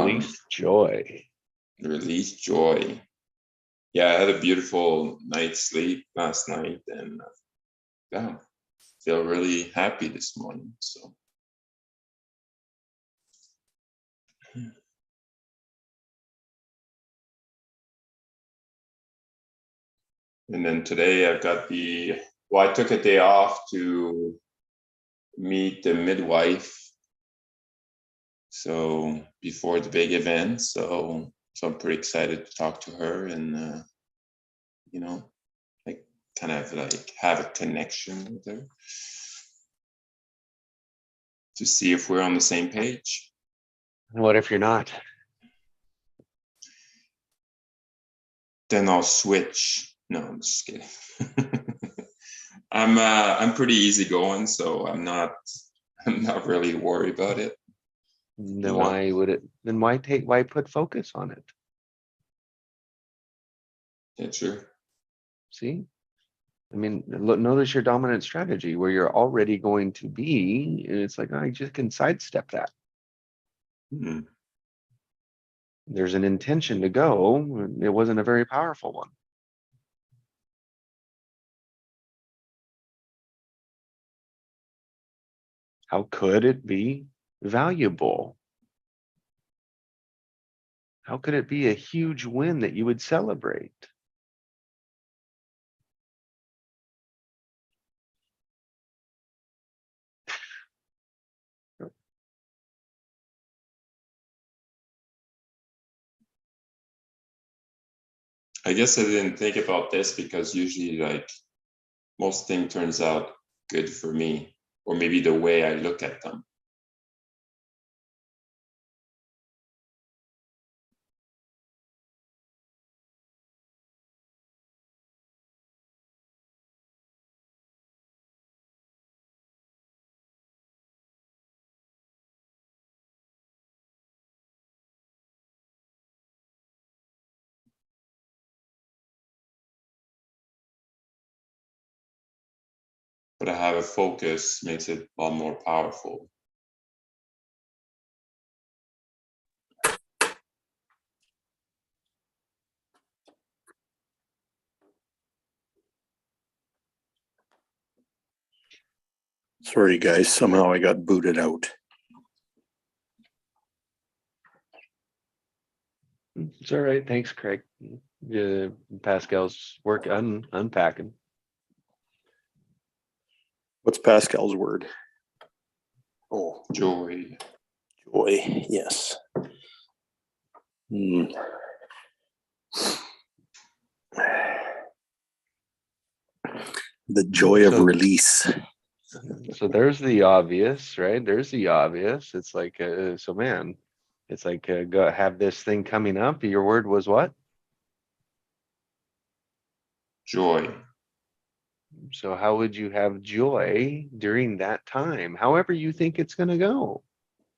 Release joy. Release joy. Yeah, I had a beautiful night's sleep last night, and yeah, feel really happy this morning. So. And then today I've got I took a day off to meet the midwife. So before the big event, so I'm pretty excited to talk to her and, like kind of like have a connection with her to see if we're on the same page. And what if you're not? Then I'll switch. No, I'm just kidding. I'm pretty easygoing, so I'm not really worried about it. Then why would it? Then why put focus on it? Yeah, sure. See, I mean, notice your dominant strategy where you're already going to be, and it's like, I just can sidestep that. Mm-hmm. There's an intention to go. It wasn't a very powerful one. How could it be valuable? How could it be a huge win that you would celebrate? I guess I didn't think about this because usually like most thing turns out good for me, or maybe the way I look at them. But I have a focus makes it a lot more powerful. Sorry, guys. Somehow I got booted out. It's all right. Thanks, Craig. Pascal's work unpacking. What's Pascal's word? Oh, Joy. joy. Yes. The joy of release. So there's the obvious, right? There's the obvious. It's like, so man, it's like, go have this thing coming up. Your word was what? Joy. So how would you have joy during that time? However you think it's going to go,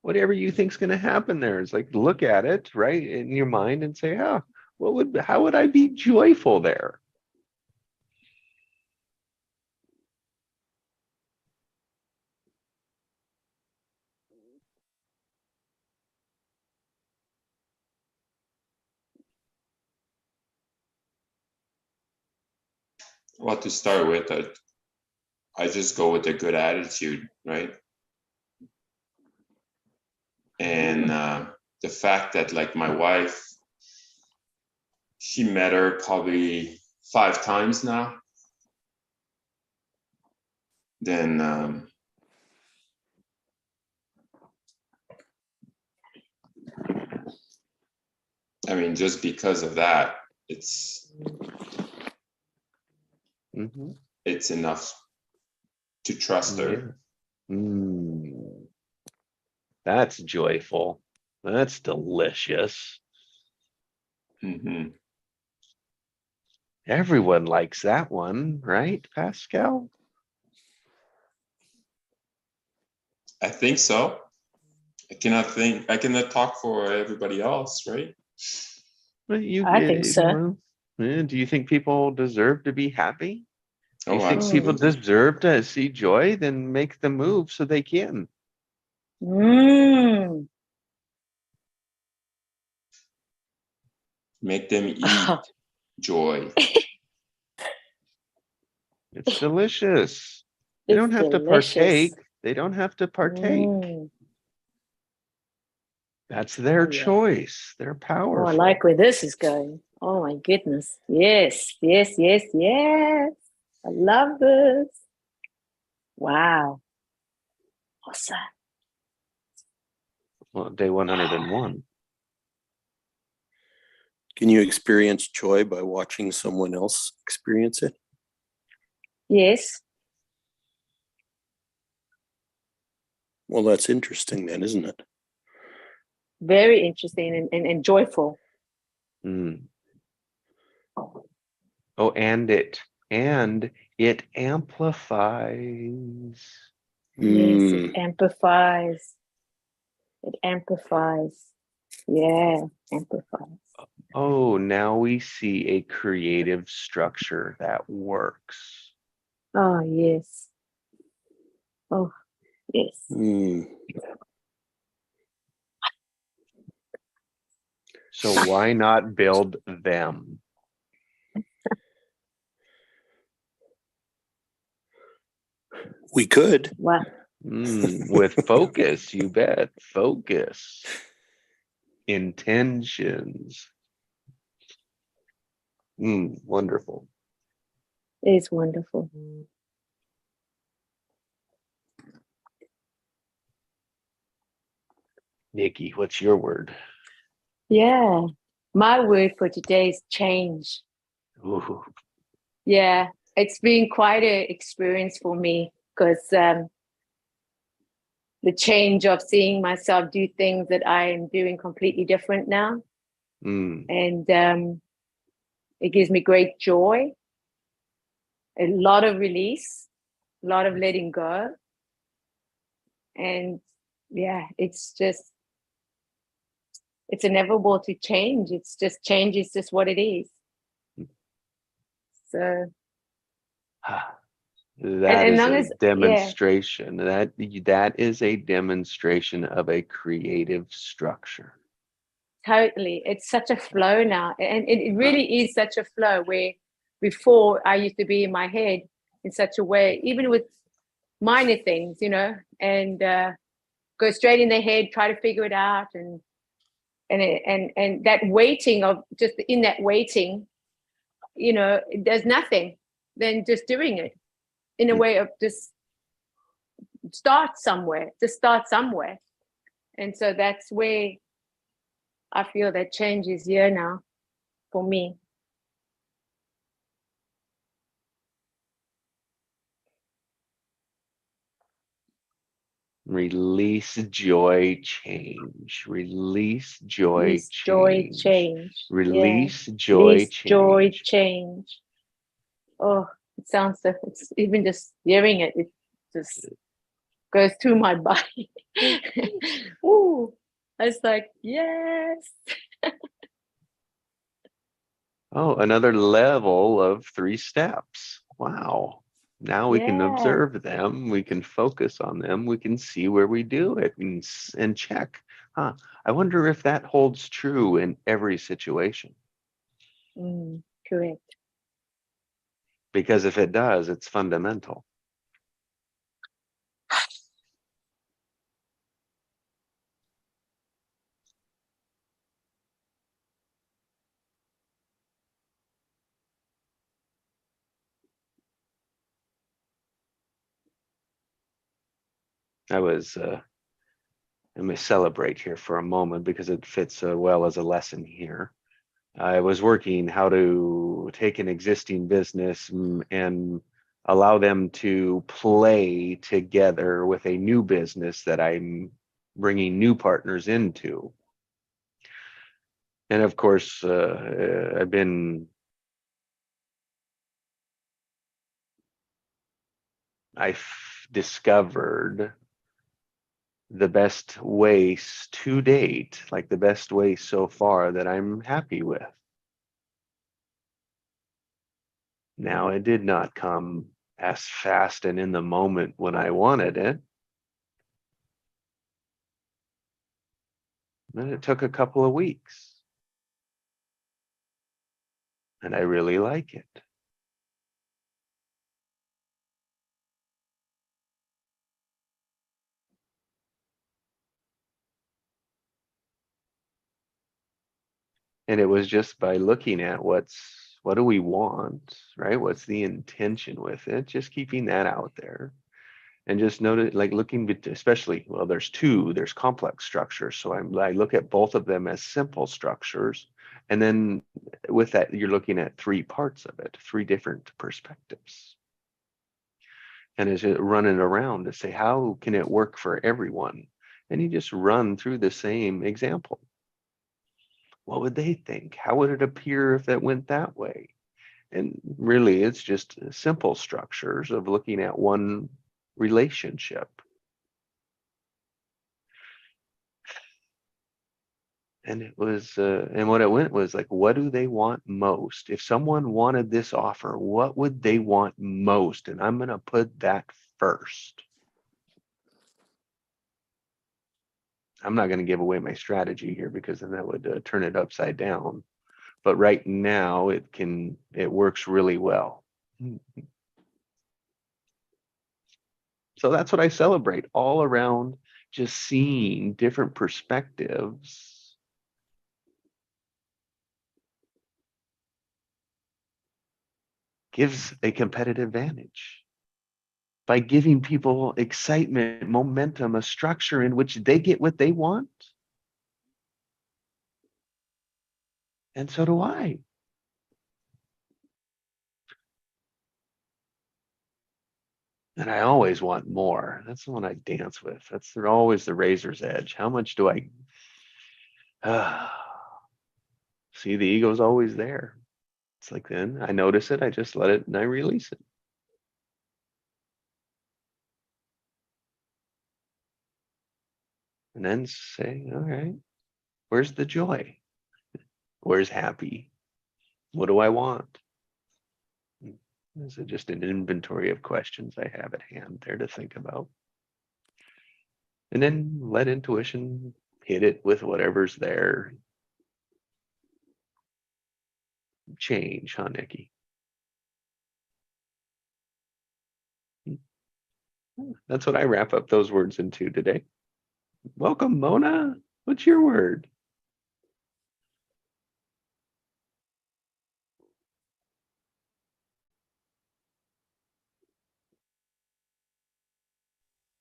whatever you think's going to happen there. It's like, look at it right in your mind and say, how would I be joyful there? Well, to start with, I just go with a good attitude, right? And the fact that like my wife, she met her probably 5 times now. Then I mean, just because of that, it's enough to trust her. That's joyful. That's delicious. Everyone likes that one, right, Pascal? I think so. I cannot talk for everybody else, right? Well, I think so. Do you think people deserve to be happy? Oh, you think absolutely. people deserve to see joy? Then make the move so they can. Make them eat Oh, joy. It's delicious. They don't it's have to delicious. partake. They don't have to partake. Mm. That's their Oh, yeah. choice. They're Oh, powerful. I like where this is going. Oh my goodness. Yes, yes, yes, yes. I love this. Wow. Awesome. Well, day 101. Can you experience joy by watching someone else experience it? Yes. Well, that's interesting then, isn't it? Very interesting and joyful. Mm. Oh, and it amplifies. Yes, Mm. it amplifies. It amplifies. Yeah, amplifies. Oh, now we see a creative structure that works. Oh, yes. Oh, yes. Mm. So why not build them? We could. Wow. With focus, you bet. Focus. Intentions. Wonderful. It's wonderful. Nikki, what's your word? Yeah. My word for today is change. Ooh. Yeah. It's been quite an experience for me because the change of seeing myself do things that I am doing completely different now. Mm. And it gives me great joy, a lot of release, a lot of letting go. And yeah, it's inevitable to change. It's just change is just what it is. So That and is long a as demonstration. That is a demonstration of a creative structure. totally. It's such a flow now. And it really is such a flow where before I used to be in my head in such a way, even with minor things, and go straight in the head, try to figure it out. And that waiting of just in that waiting, there's nothing than just doing it in a way of just start somewhere. And so that's where I feel that change is here now for me. Release, joy, change. Release, joy, Release, joy, change. change. Release, Yeah. joy, Release, change. joy, change. Oh, it sounds so, it's even just hearing it, it just goes through my body. Ooh, it's like, yes. Oh, another level of 3 steps. Wow. Now we can Yeah. observe them. We can focus on them. We can see where we do it and check. I wonder if that holds true in every situation. Correct. Because if it does, it's fundamental. I'm going to celebrate here for a moment because it fits so well as a lesson here. I was working how to take an existing business and allow them to play together with a new business that I'm bringing new partners into. And of course, I've discovered the best ways to date, like the best way so far that I'm happy with. Now, it did not come as fast and in the moment when I wanted it. And it took a couple of weeks. And I really like it. And it was just by looking at what do we want, right? What's the intention with it? Just keeping that out there. And just notice, like looking, especially, well, there's complex structures. So I look at both of them as simple structures. And then with that, you're looking at three parts of it, three different perspectives. And as it running around to say, how can it work for everyone? And you just run through the same example. What would they think? How would it appear if that went that way? And really, it's just simple structures of looking at one relationship. And it was, and what it went was like, what do they want most? If someone wanted this offer, what would they want most? And I'm going to put that first. I'm not going to give away my strategy here because then that would turn it upside down. But right now it works really well. So that's what I celebrate all around, just seeing different perspectives. Gives a competitive advantage by giving people excitement, momentum, a structure in which they get what they want. And so do I. And I always want more. That's the one I dance with. That's always the razor's edge. How much do I see? The ego's always there. It's like, then I notice it, I just let it and I release it. And then say, all right, where's the joy? Where's happy? What do I want? This is just an inventory of questions I have at hand there to think about. And then let intuition hit it with whatever's there. Change, huh, Nikki? That's what I wrap up those words into today. Welcome, Mona. What's your word?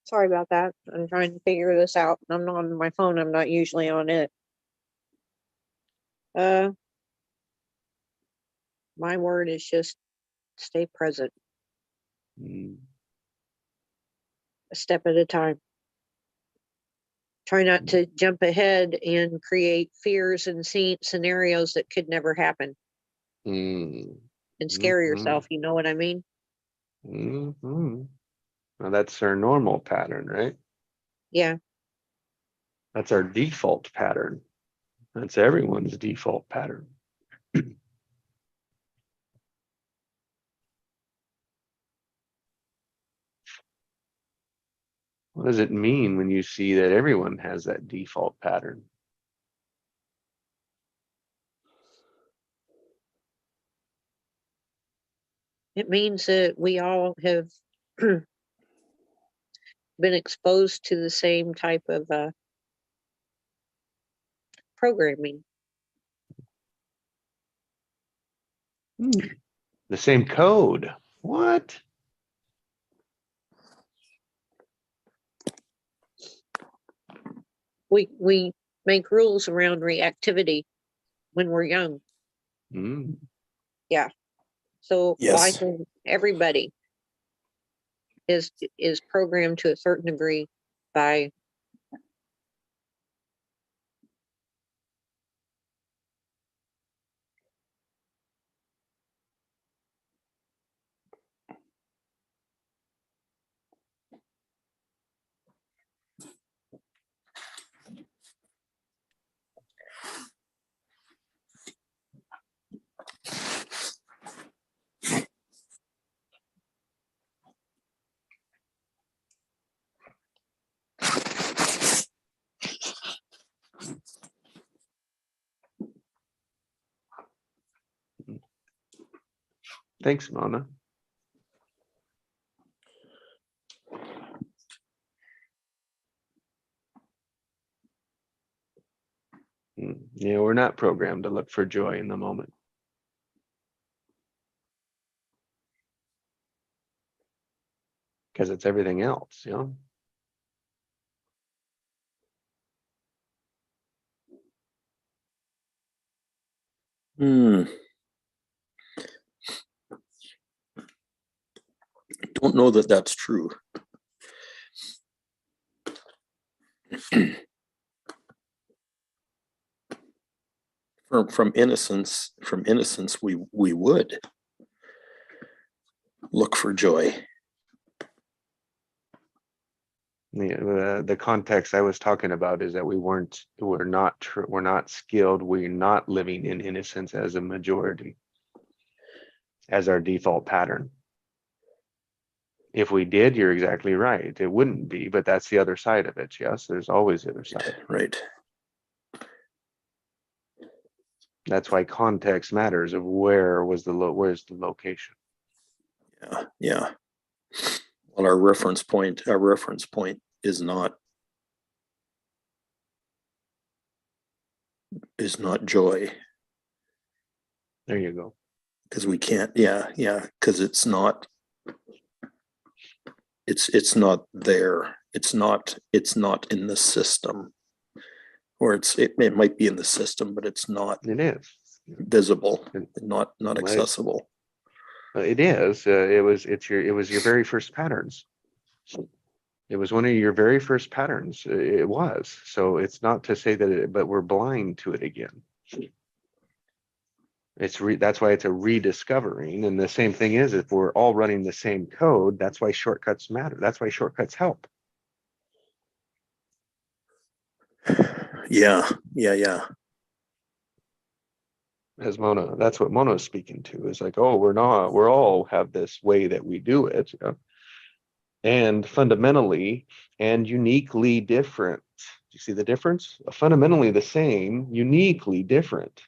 Sorry about that. I'm trying to figure this out. I'm not on my phone. I'm not usually on it. My word is just stay present, Mm, a step at a time. Try not to jump ahead and create fears and scenarios that could never happen mm, and scare mhm, yourself. You know what I mean? mhm. Well, that's our normal pattern, right? Yeah. That's our default pattern. That's everyone's default pattern. What does it mean when you see that everyone has that default pattern? It means that we all have been exposed to the same type of programming. The same code. What? We make rules around reactivity when we're young. Mm. So I Yes. think everybody is programmed to a certain degree by Thanks, Mona. Yeah, we're not programmed to look for joy in the moment. Because it's everything else, you know? Hmm. Don't know that that's true. From innocence, we would look for joy. The context I was talking about is that we're not skilled. We're not living in innocence as a majority, as our default pattern. If we did, you're exactly right. It wouldn't be, but that's the other side of it. Yes, there's always the other side. Right. That's why context matters of where's the location. Yeah. Yeah. Well, our reference point is not joy, There you go. because we can't. Yeah. Because it's not there. It's not in the system, or it might be in the system, but it's not It is. visible, not Right. accessible. It is. It was your very first patterns. It was one of your very first patterns. It was. So it's not to say that but we're blind to it again. That's why it's a rediscovering. And the same thing is, if we're all running the same code, that's why shortcuts matter. That's why shortcuts help. Yeah. As Mona, that's what Mona's speaking to, is like, oh, we're all have this way that we do it. And fundamentally and uniquely different. Do you see the difference? Fundamentally the same, uniquely different.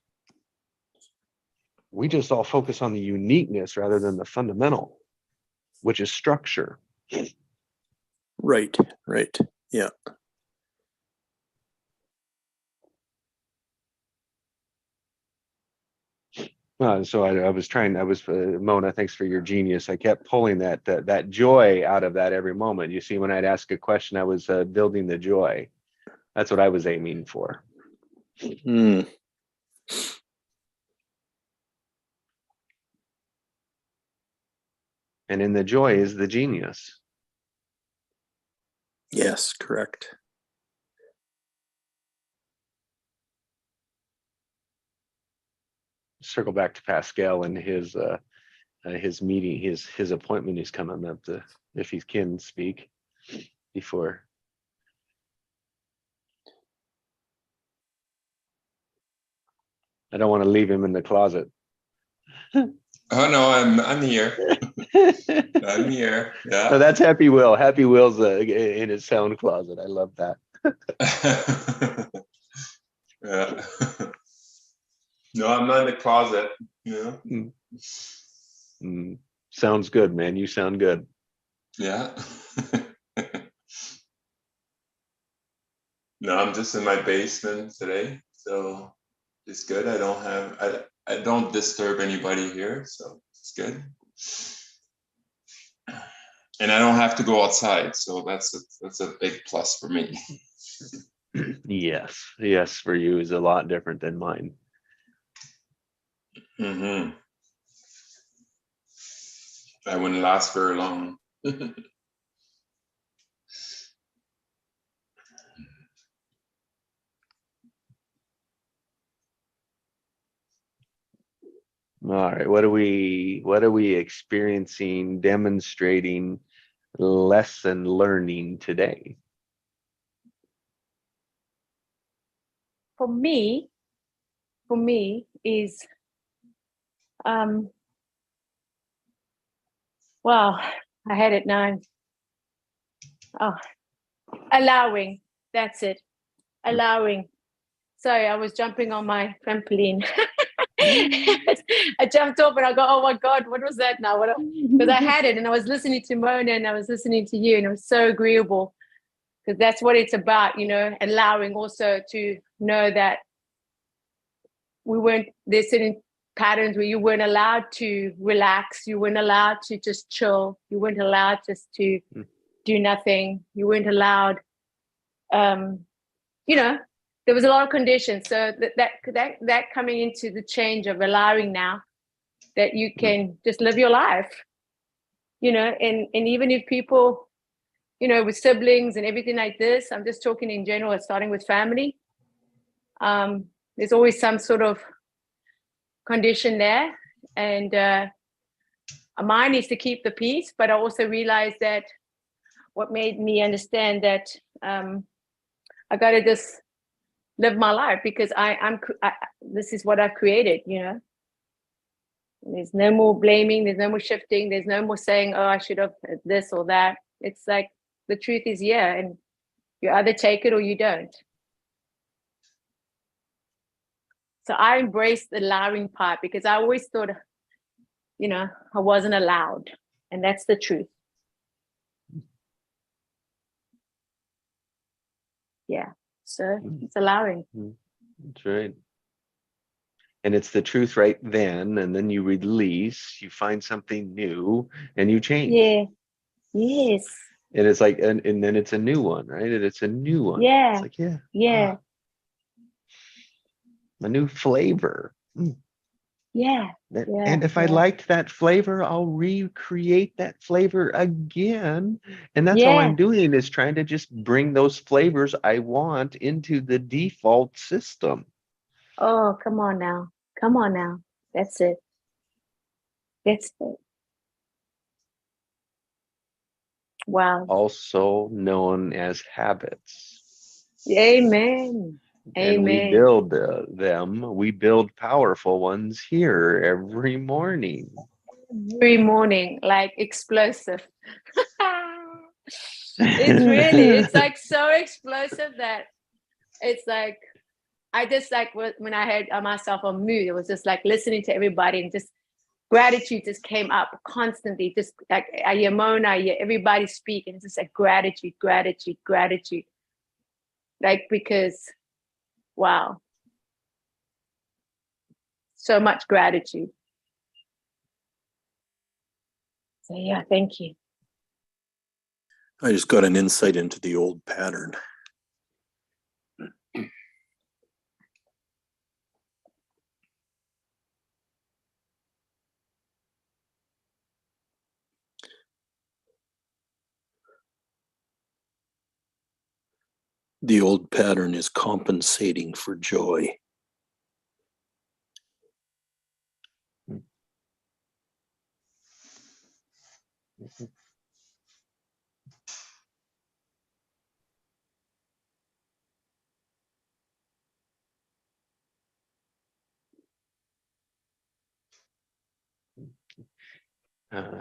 We just all focus on the uniqueness rather than the fundamental, which is structure. Right. Yeah. So I was Mona, thanks for your genius. I kept pulling that joy out of that every moment. You see, when I'd ask a question, I was building the joy. That's what I was aiming for. Hmm. And in the joy is the genius. Yes, correct. Circle back to Pascal and his meeting, his appointment he's coming up to, if he can speak before. I don't want to leave him in the closet. Oh no, I'm here. I'm here. Yeah. No, that's Happy Will. Happy Will's in his sound closet. I love that. Yeah. No, I'm not in the closet. You know. Sounds good, man. You sound good. Yeah. No, I'm just in my basement today, so it's good. I don't disturb anybody here, so it's good. And I don't have to go outside, so that's a big plus for me. Yes, for you is a lot different than mine. Mm-hmm. I wouldn't last very long. All right, what are we experiencing, demonstrating, lesson learning today? For me is wow, I had it now. Oh, allowing. That's it. Allowing. Sorry, I was jumping on my trampoline. I jumped off and I go, oh my God, what was that now? Because I had it and I was listening to Mona and I was listening to you and it was so agreeable because that's what it's about, you know, allowing also to know that there's certain patterns where you weren't allowed to relax, you weren't allowed to just chill, you weren't allowed just to do nothing, you weren't allowed, you know, there was a lot of conditions. So that coming into the change of allowing now that you can just live your life, you know, and even if people, you know, with siblings and everything like this, I'm just talking in general, starting with family, there's always some sort of condition there, and mine is to keep the peace. But I also realized that what made me understand that I got to just live my life because this is what I've created, you know. There's no more blaming, there's no more shifting, there's no more saying, oh, I should have this or that. It's like the truth is yeah, and you either take it or you don't. So I embraced the allowing part because I always thought, you know, I wasn't allowed. And that's the truth. Yeah. So it's allowing. That's right. And it's the truth right then, and then you release, you find something new, and you change. Yeah. Yes. And it's like, and then it's a new one, right? And it's a new one. Yeah. It's like, yeah. Yeah. A new flavor. Yeah. And if I liked that flavor, I'll recreate that flavor again. And that's all I'm doing is trying to just bring those flavors I want into the default system. Oh, come on now. Come on now. That's it. That's it. Wow. Also known as habits. Amen. And we Amen. build them. We build powerful ones here every morning. Every morning, like explosive. It's really, it's like so explosive that it's like, I just like when I had myself on mute, it was just like listening to everybody and just gratitude just came up constantly. Just like I hear Mona, I hear everybody speak, and it's just like gratitude, gratitude, gratitude. Like because, wow, so much gratitude. So yeah, thank you. I just got an insight into the old pattern. The old pattern is compensating for joy.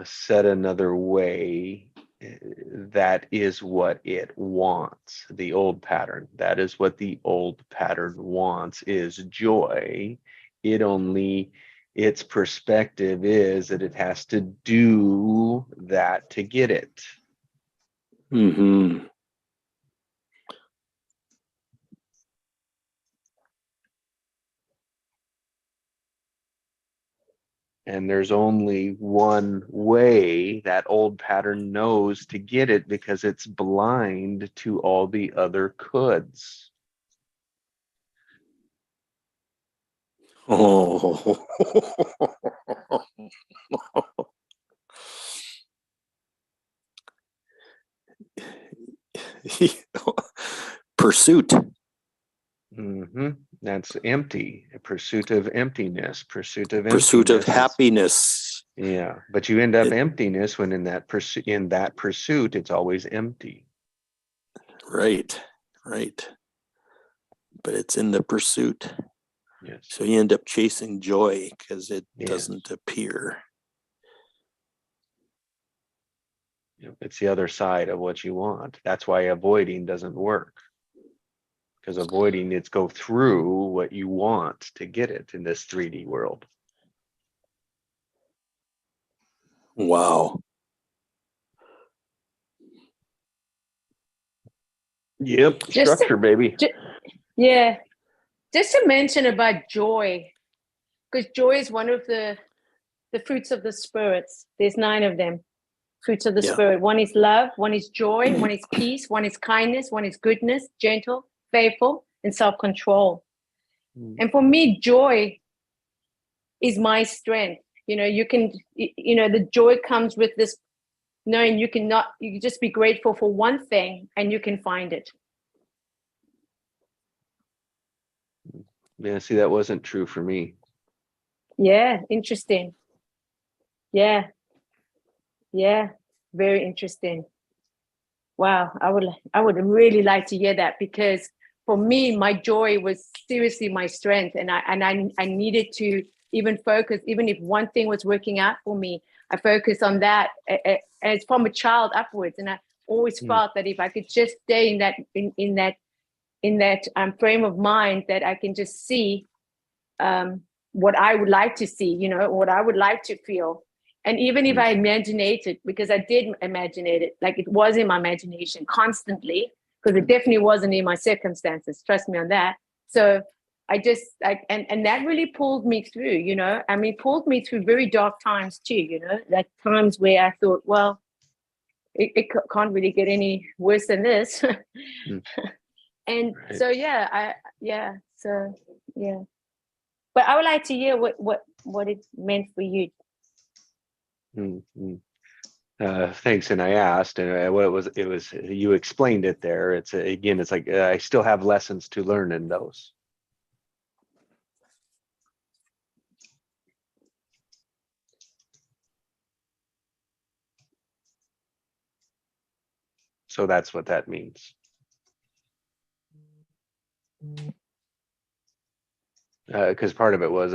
Said another way, that is what it wants. The old pattern, that is what the old pattern wants, is joy. Its perspective is that it has to do that to get it. Mm-hmm. And there's only one way that old pattern knows to get it because it's blind to all the other coulds. Oh. Pursuit. That's empty. A pursuit of emptiness, pursuit of Pursuit of emptiness. happiness. Yeah, but you end up emptiness when in that pursuit, it's always empty. Right, right. But it's in the pursuit. Yes. So you end up chasing joy because it Yes. doesn't appear. It's the other side of what you want. That's why avoiding doesn't work. Because avoiding it's go through what you want to get it in this 3D world. Wow. Yep, Just to- structure, baby. Yeah. Just to mention about joy, because joy is one of the fruits of the spirits. There's 9 of them. Fruits of the Yeah. spirit. One is love, one is joy, one is peace, one is kindness, one is goodness, gentle, faithful, and self-control. And for me, joy is my strength. You know, the joy comes with this knowing you can just be grateful for one thing and you can find it. Yeah, see, that wasn't true for me. Yeah, interesting. Yeah. Yeah, very interesting. Wow, I would really like to hear that, because for me, my joy was seriously my strength, and I needed to even focus, even if one thing was working out for me, I focused on that as from a child upwards, and I always felt that if I could just stay in that frame of mind, that I can just see what I would like to see, you know, what I would like to feel. And even if I imagine it, because I did imagine it, like it was in my imagination constantly, because it definitely wasn't in my circumstances, trust me on that. So I just, and that really pulled me through, you know, I mean, pulled me through very dark times too, you know, like times where I thought, well, it can't really get any worse than this. And Right. so, but I would like to hear what it meant for you. Thanks. And I asked, and what it was, you explained it there. It's again, it's like I still have lessons to learn in those. So that's what that means. Because part of it was,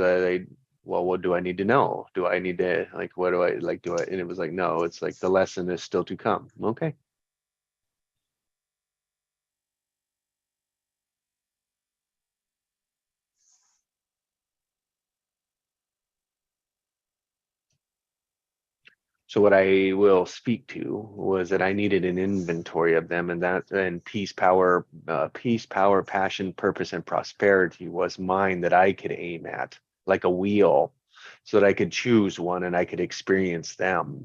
well, what do I need to know? Do I need to, like, what do I like? Do I? And it was like, no, it's like the lesson is still to come. Okay. So what I will speak to was that I needed an inventory of them, and peace, power, passion, purpose, and prosperity was mine that I could aim at like a wheel, so that I could choose one and I could experience them.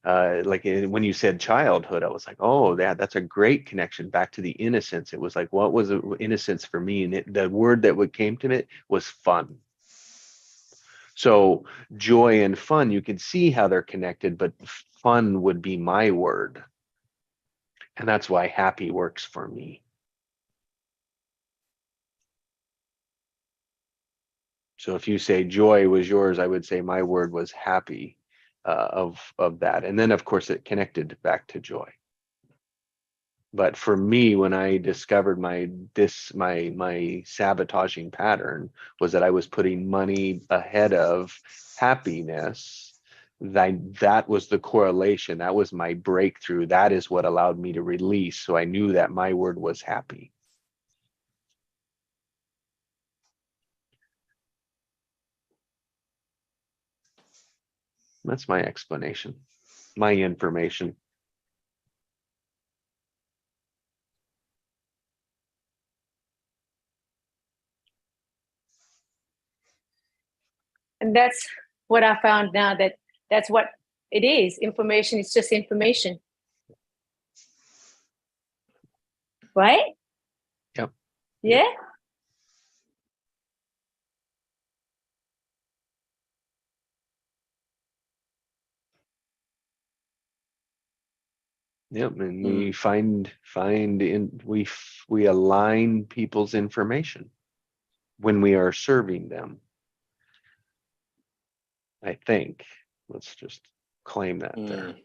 When you said childhood, I was like, oh, that's a great connection back to the innocence. It was like, what was innocence for me? And the word that came to it was fun. So joy and fun, you can see how they're connected, but fun would be my word. And that's why happy works for me. So if you say joy was yours, I would say my word was happy of that. And then of course it connected back to joy. But for me, when I discovered my sabotaging pattern was that I was putting money ahead of happiness. That was the correlation. That was my breakthrough. That is what allowed me to release. So I knew that my word was happy. That's my explanation, my information. And that's what I found now, that's what it is. Information is just information. Right? Yep. Yeah. Yep. And we align people's information when we are serving them. I think. Let's just claim that there.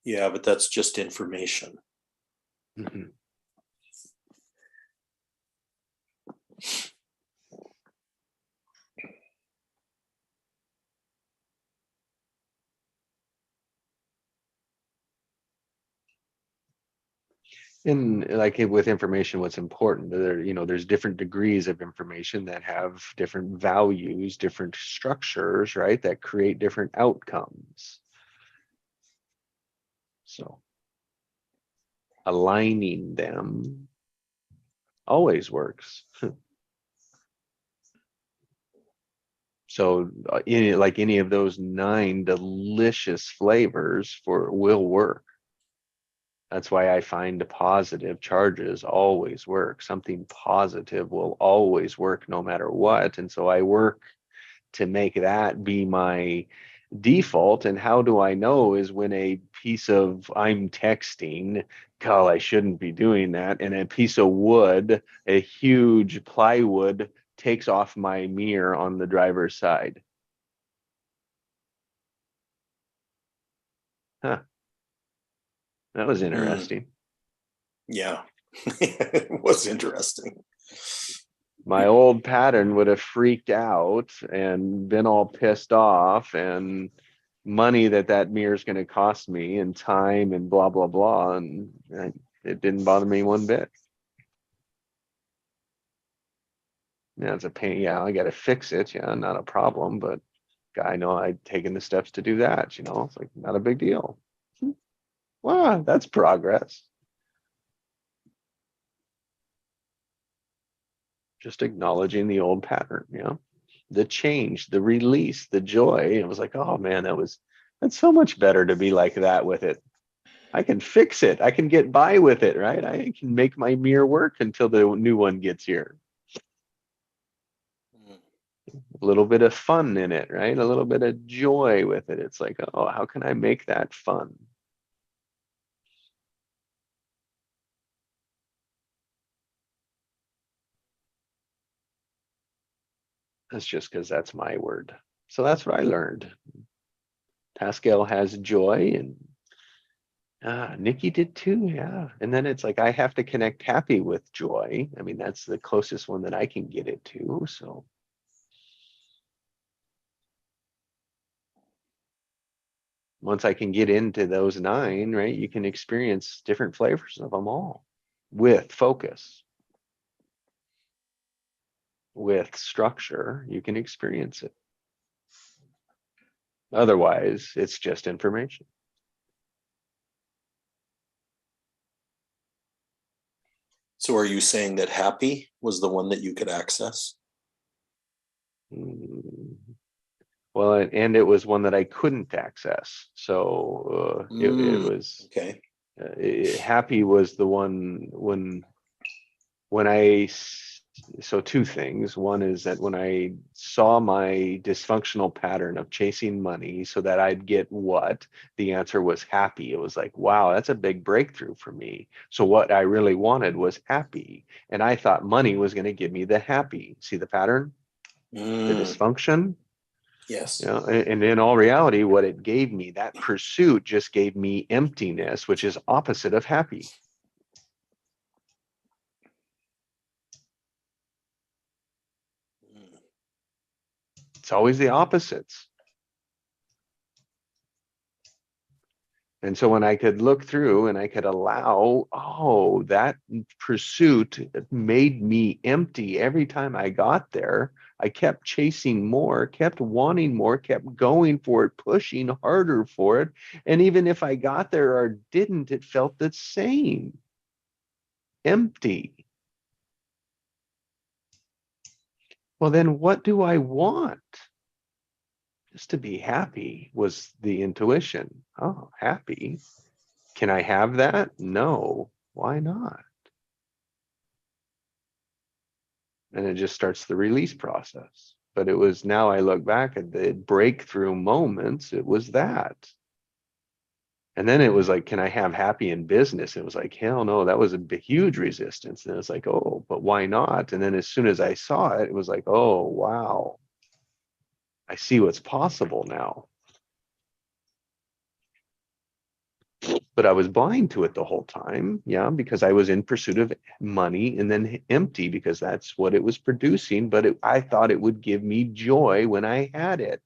Yeah, but that's just information. Mhm. And like with information, what's important, there, there's different degrees of information that have different values, different structures, right? That create different outcomes. So aligning them always works. So like any of those 9 delicious flavors will work. That's why I find positive charges always work. Something positive will always work no matter what. And so I work to make that be my default. And how do I know is when I'm texting, God, I shouldn't be doing that. And a piece of wood, a huge plywood, takes off my mirror on the driver's side. Huh. That was interesting. Yeah, it was interesting. My old pattern would have freaked out and been all pissed off, and money that mirror is going to cost me, and time, and blah blah blah, and it didn't bother me one bit. Yeah, it's a pain. Yeah, I got to fix it. Yeah, not a problem, but I know I'd taken the steps to do that. It's like not a big deal. Wow, that's progress. Just acknowledging the old pattern, the change, the release, the joy. It was like, oh man, that's so much better to be like that with it. I can fix it. I can get by with it, right? I can make my mirror work until the new one gets here. A little bit of fun in it, right? A little bit of joy with it. It's like, oh, how can I make that fun? That's just because that's my word. So that's what I learned. Pascal has joy, and Nikki did too, yeah. And then it's like I have to connect happy with joy. I mean, that's the closest one that I can get it to. So once I can get into those 9, right, you can experience different flavors of them all with focus, with structure. You can experience it. Otherwise, it's just information. So are you saying that happy was the one that you could access? Well, and it was one that I couldn't access. So it was okay. Happy was the one when so 2 things. One is that when I saw my dysfunctional pattern of chasing money so that I'd get what, the answer was happy. It was like, wow, that's a big breakthrough for me. So what I really wanted was happy. And I thought money was going to give me the happy. See the pattern? The dysfunction? Yes. And in all reality, what it gave me, that pursuit just gave me emptiness, which is opposite of happy. It's always the opposites. And so when I could look through and I could allow, oh, that pursuit made me empty every time I got there. I kept chasing more, kept wanting more, kept going for it, pushing harder for it. And even if I got there or didn't, it felt the same. Empty. Well, then what do I want? Just to be happy was the intuition. Oh, happy. Can I have that? No. Why not? And it just starts the release process. But it was, now I look back at the breakthrough moments, it was that. And then it was like, can I have happy in business? It was like, hell no, that was a huge resistance. And it's like, oh, but why not? And then as soon as I saw it, it was like, oh, wow. I see what's possible now. But I was blind to it the whole time, yeah, because I was in pursuit of money and then empty because that's what it was producing. But I thought it would give me joy when I had it.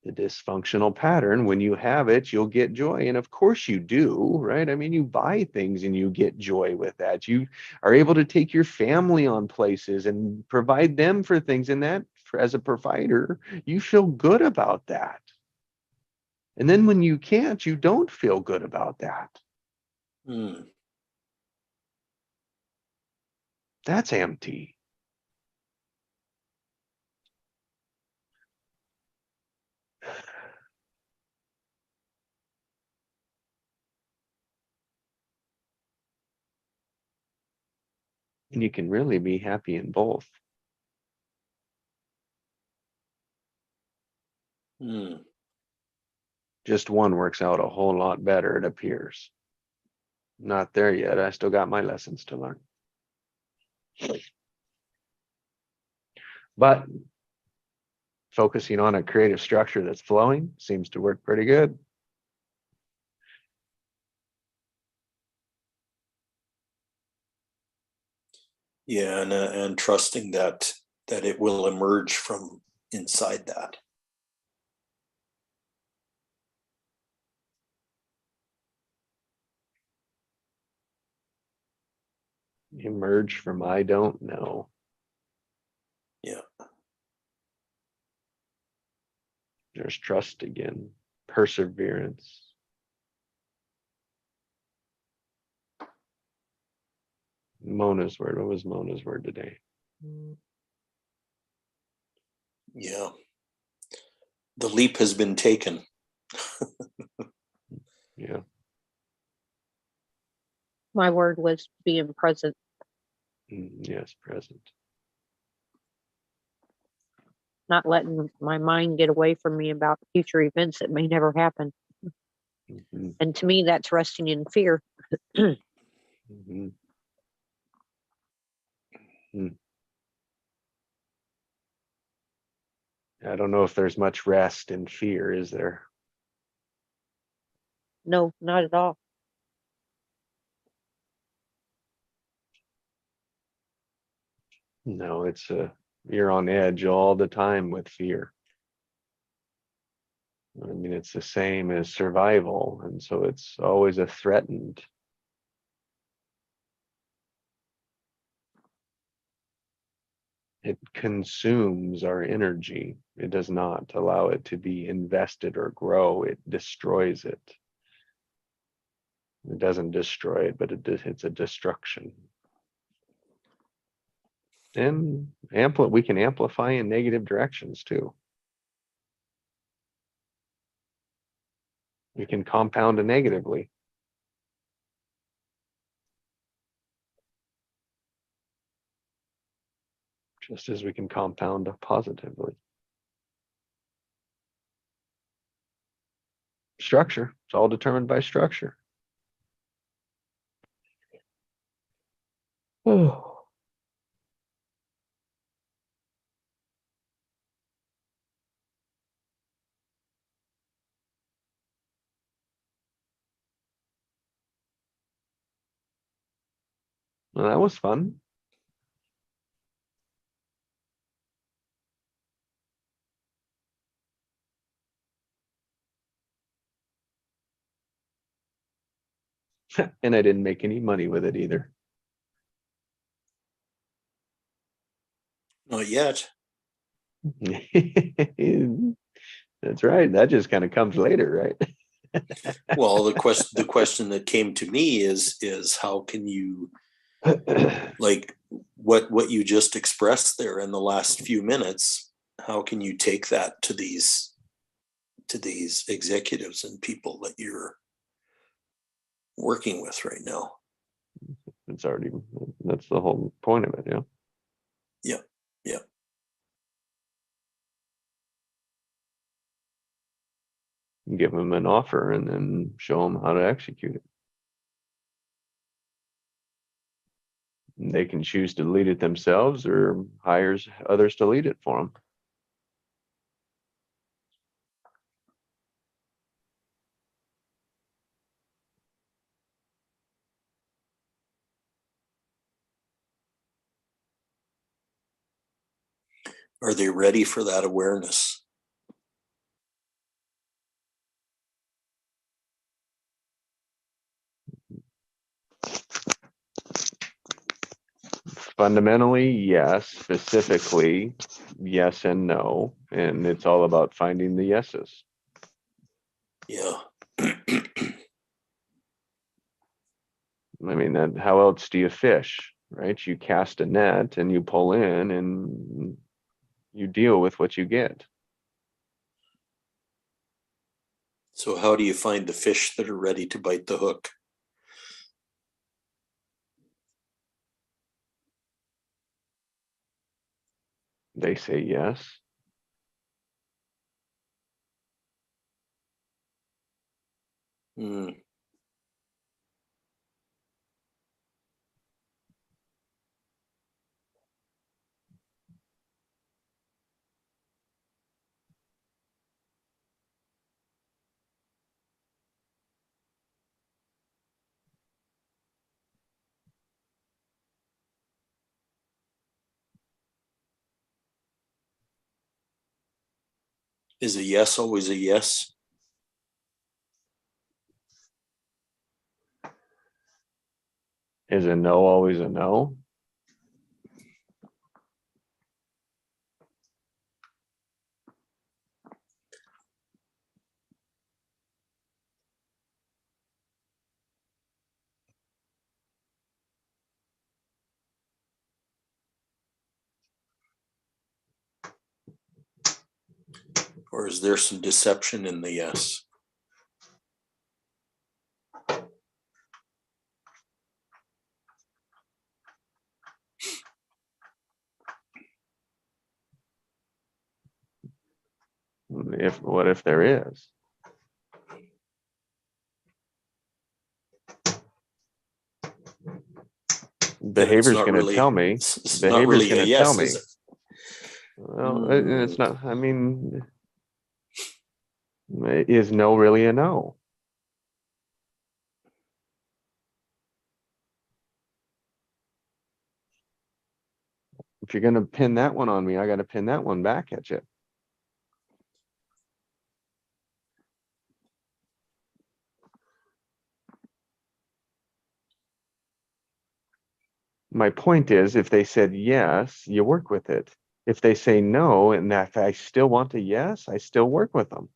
the dysfunctional pattern. When you have it, you'll get joy. And of course you do, right? I mean, you buy things and you get joy with that. You are able to take your family on places and provide them for things. And that, as a provider, you feel good about that. And then when you can't, you don't feel good about that. Hmm. That's empty. And you can really be happy in both. Hmm. Just one works out a whole lot better, it appears. Not there yet. I still got my lessons to learn. But focusing on a creative structure that's flowing seems to work pretty good. Yeah, and trusting that it will emerge from inside that. Emerge from I don't know. Yeah. There's trust again, perseverance. Mona's word. What was Mona's word today? Yeah. The leap has been taken. Yeah. My word was being present. Yes, present. Not letting my mind get away from me about future events that may never happen. Mhm, And to me, that's resting in fear. mhm. Mm. I don't know if there's much rest in fear, is there? No, not at all. No, it's you're on edge all the time with fear. I mean, it's the same as survival, and so it's always a threatened. It consumes our energy. It does not allow it to be invested or grow. It destroys it. It doesn't destroy it, but it's a destruction. And we can amplify in negative directions too. We can compound it negatively. Just as we can compound positively. Structure. It's all determined by structure. Oh. Well, that was fun. And I didn't make any money with it either. Not yet. That's right. That just kind of comes later, right? Well, the question that came to me is how can you, like what you just expressed there in the last few minutes, how can you take that to these executives and people that you're working with right now? It's already, that's the whole point of it, yeah. Yeah. Yeah. Give them an offer and then show them how to execute it. They can choose to lead it themselves or hires others to lead it for them. Are they ready for that awareness? fundamentally, yes. Specifically, yes and no. And it's all about finding the yeses. Yeah. I mean, that, how else do you fish, right? You cast a net and you pull in and you deal with what you get. So how do you find the fish that are ready to bite the hook? They say yes. Hmm. Is a yes always a yes? Is a no always a no? Or is there some deception in the yes? What if there is? Then it's Behavior's not going to really, tell me. it's not Behavior's really a going to tell yes, me. is it? Well, it's not. I mean, is no really a no? If you're going to pin that one on me, I got to pin that one back at you. My point is, if they said yes, you work with it. If they say no, and that I still want a yes, I still work with them.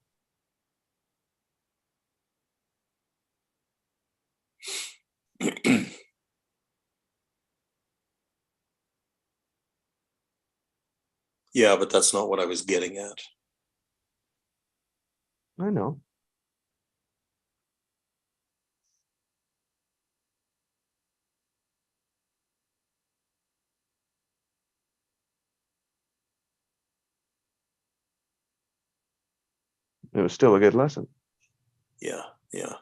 Yeah, but that's not what I was getting at. I know. It was still a good lesson. Yeah, yeah.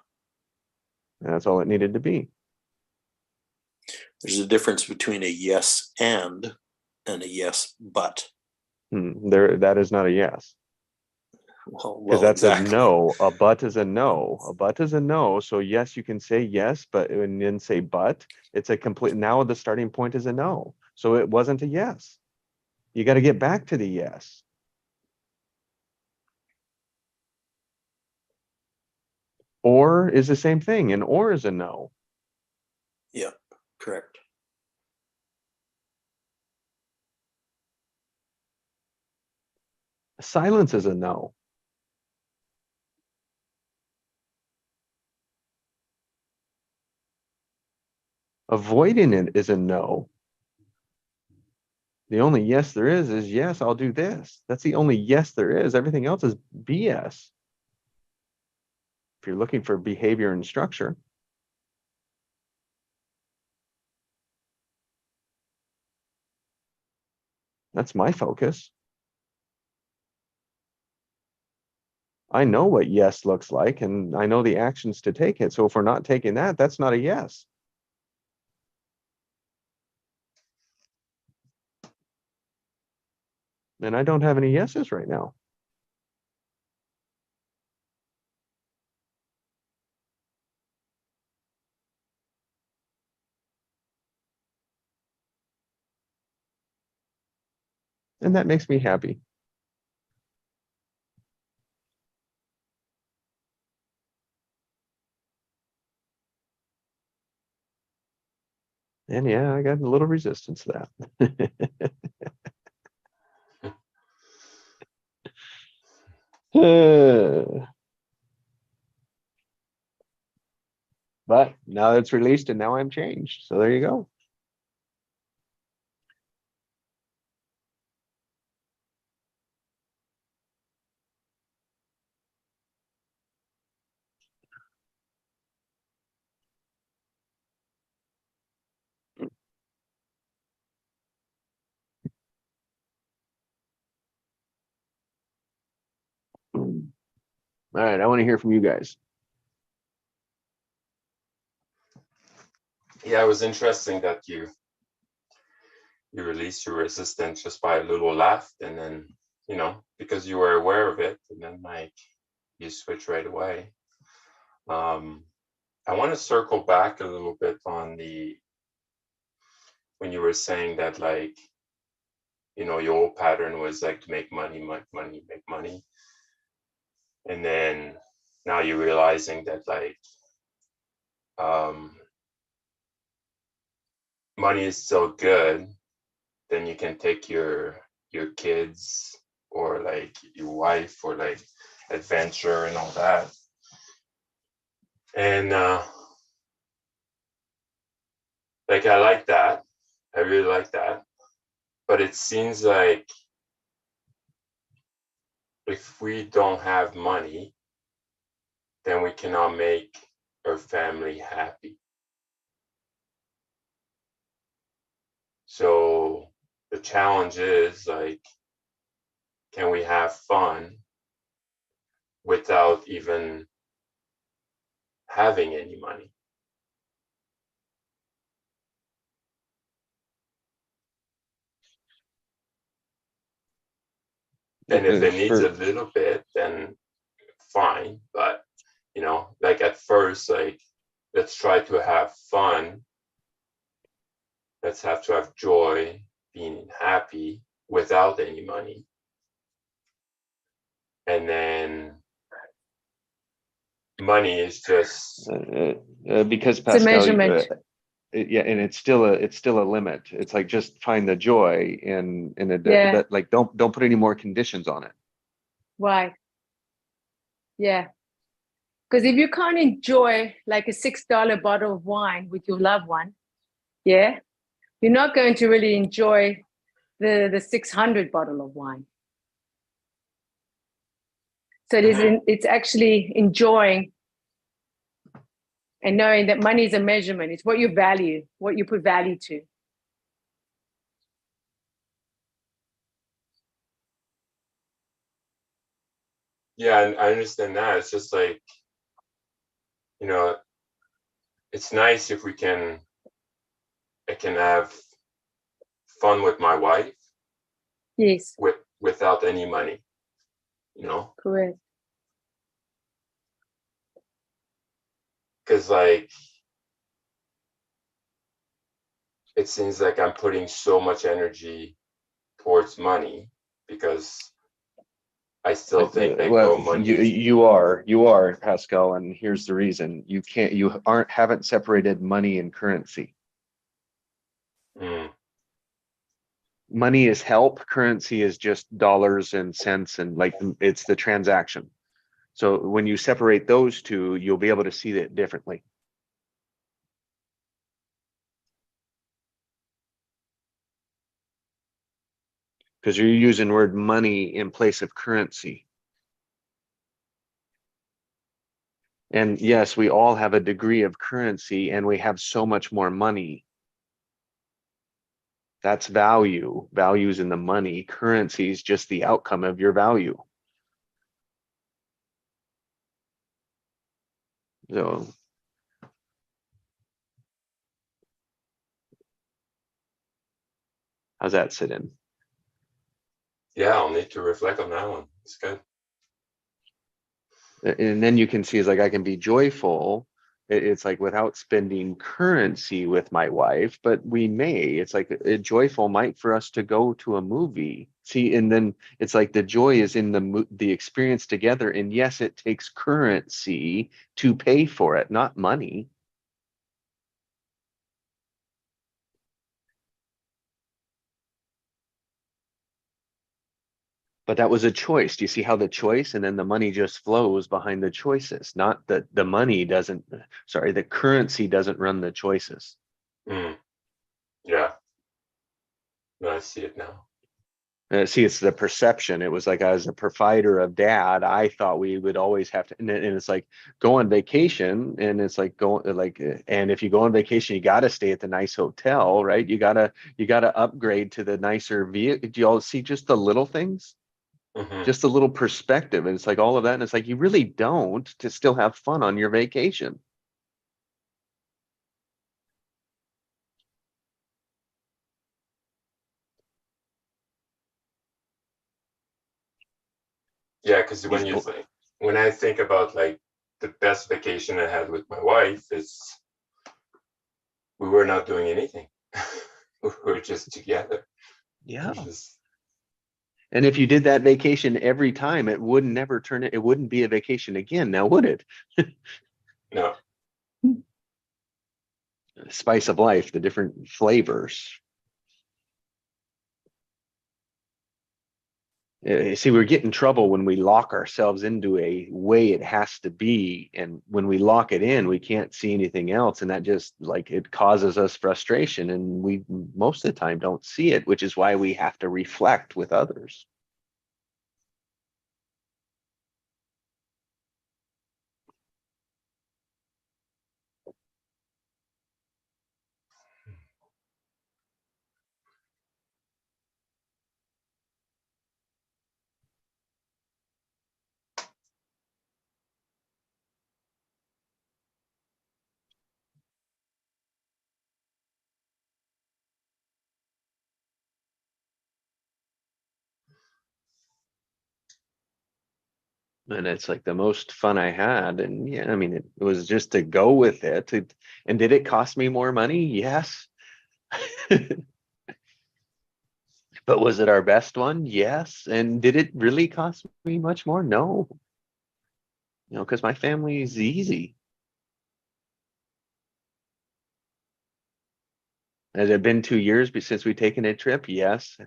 And that's all it needed to be. There's a difference between a yes and a yes but. There, that is not a yes. Because that's Exactly. a no. A but is a no. A but is a no. So yes, you can say yes, but and then say but. It's a complete. Now the starting point is a no. So it wasn't a yes. You got to get back to the yes. Or is the same thing, and or is a no. Yeah, correct. Silence is a no. Avoiding it is a no. The only yes there is yes, I'll do this. That's the only yes there is. Everything else is BS. If you're looking for behavior and structure. That's my focus. I know what yes looks like, and I know the actions to take it. So if we're not taking that, that's not a yes. And I don't have any yeses right now. And that makes me happy. And yeah, I got a little resistance to that. But now it's released and now I'm changed. So there you go. All right, I want to hear from you guys. Yeah, it was interesting that you released your resistance just by a little laugh, and then, because you were aware of it, and then like you switch right away. I want to circle back a little bit on when you were saying that, like, your old pattern was like to make money, make money, make money. And then now you're realizing that, like, money is still good. Then you can take your kids or like your wife or like adventure and all that. And like, I like that. I really like that. But it seems like if we don't have money, then we cannot make our family happy. So the challenge is, like, can we have fun without even having any money? And if it needs a little bit, then fine. But, like, at first, like, let's try to have fun. Let's have to have joy, being happy without any money. And then money is just Because It's a Pascal, measurement. yeah, and it's still a limit. It's like, just find the joy in it, Yeah. but like, don't put any more conditions on it. Right. Yeah. Because if you can't enjoy like a $6 bottle of wine with your loved one, yeah, you're not going to really enjoy the 600 bottle of wine. So it's actually enjoying and knowing that money is a measurement. It's what you value, what you put value to. Yeah, and I understand that. It's just like, it's nice if I can have fun with my wife Yes, without any money, correct. because, like, it seems like I'm putting so much energy towards money because I still think like, Well, money you is. you are Pascal, and here's the reason: you haven't separated money and currency. Mm, Money is help, currency is just dollars and cents, and like, it's the transaction. So when you separate those two, you'll be able to see it differently. Because you're using word money in place of currency. And yes, we all have a degree of currency, and we have so much more money. That's value. Value's in the money. Currency is just the outcome of your value. So how's that sit in? yeah, I'll need to reflect on that one. It's good. And then you can see, it's like, I can be joyful. It's like, without spending currency with my wife, but it's like, joyful might for us to go to a movie. See, and then it's like, the joy is in the experience together. And yes, it takes currency to pay for it, not money. But that was a choice. Do you see how the choice and then the money just flows behind the choices? Not that the money doesn't, sorry, the currency doesn't run the choices. Mm. Yeah. No, I see it now. See, it's the perception. It was like as a provider of dad, I thought we would always have to, and it's like go on vacation, and it's like and if you go on vacation, you got to stay at the nice hotel, right? You gotta upgrade to the nicer vehicle. Do you all see just the little things? Hmm. Just a little perspective, and it's like all of that, and it's like you really don't to still have fun on your vacation. Yeah, because These bl- when I think about like the best vacation I had with my wife is we were not doing anything. We were just together. yeah. Just, And if you did that vacation every time, it would never turn it. It wouldn't be a vacation again, now would it? no. Spice of life, the different flavors. See, we get in trouble when we lock ourselves into a way it has to be, and when we lock it in, we can't see anything else, and that just like it causes us frustration, and we most of the time don't see it, which is why we have to reflect with others. And it's like the most fun I had, and yeah, I mean, it was just to go with it. And did it cost me more money? Yes. But was it our best one? Yes. And did it really cost me much more? No. Because my family is easy. Has it been 2 years since we've taken a trip? Yes.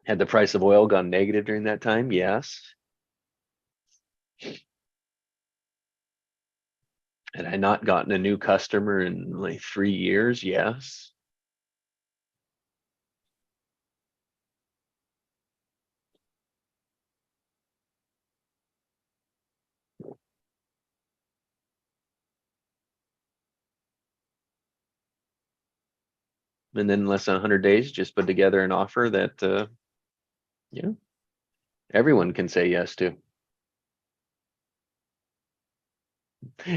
Had the price of oil gone negative during that time? Yes. Had I not gotten a new customer in like 3 years? Yes. And then in less than 100 days, just put together an offer that, yeah, everyone can say yes to.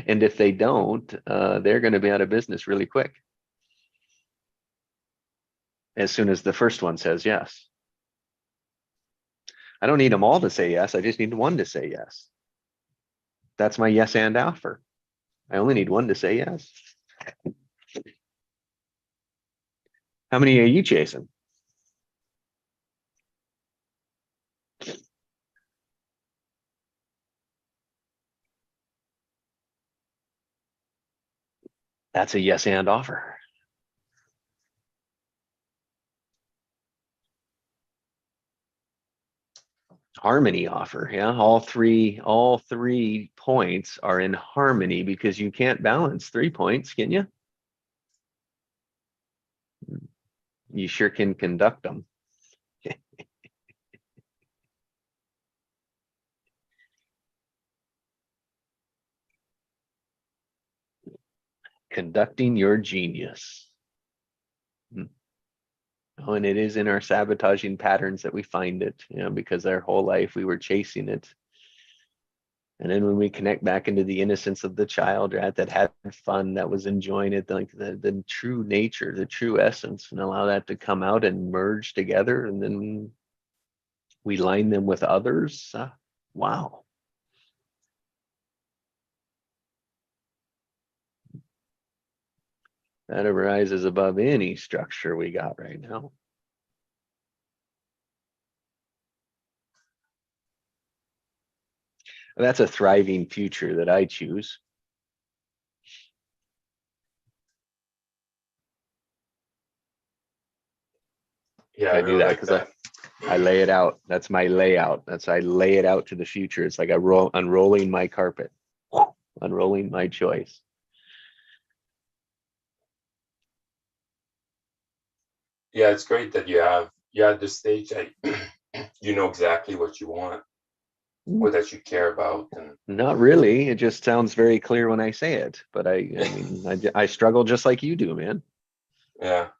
And if they don't, they're going to be out of business really quick. As soon as the first one says yes. I don't need them all to say yes. I just need one to say yes. That's my yes and offer. I only need one to say yes. How many are you chasing? That's a yes and offer. Harmony offer. Yeah. All three points are in harmony because you can't balance 3 points, can you? You sure can conduct them. Conducting your genius. Oh, and it is in our sabotaging patterns that we find it, because our whole life we were chasing it. And then when we connect back into the innocence of the child, right, that had fun, that was enjoying it, like the true nature, the true essence, and allow that to come out and merge together, and then we line them with others. Wow. That arises above any structure we got right now. That's a thriving future that I choose. Yeah, I I do really that like 'cause that. I lay it out. That's my layout. I lay it out to the future. It's like unrolling my carpet, unrolling my choice. Yeah, it's great that you at this stage that you know exactly what you want or that you care about, and Not really. It just sounds very clear when I say it. But I mean, I struggle just like you do, man. yeah.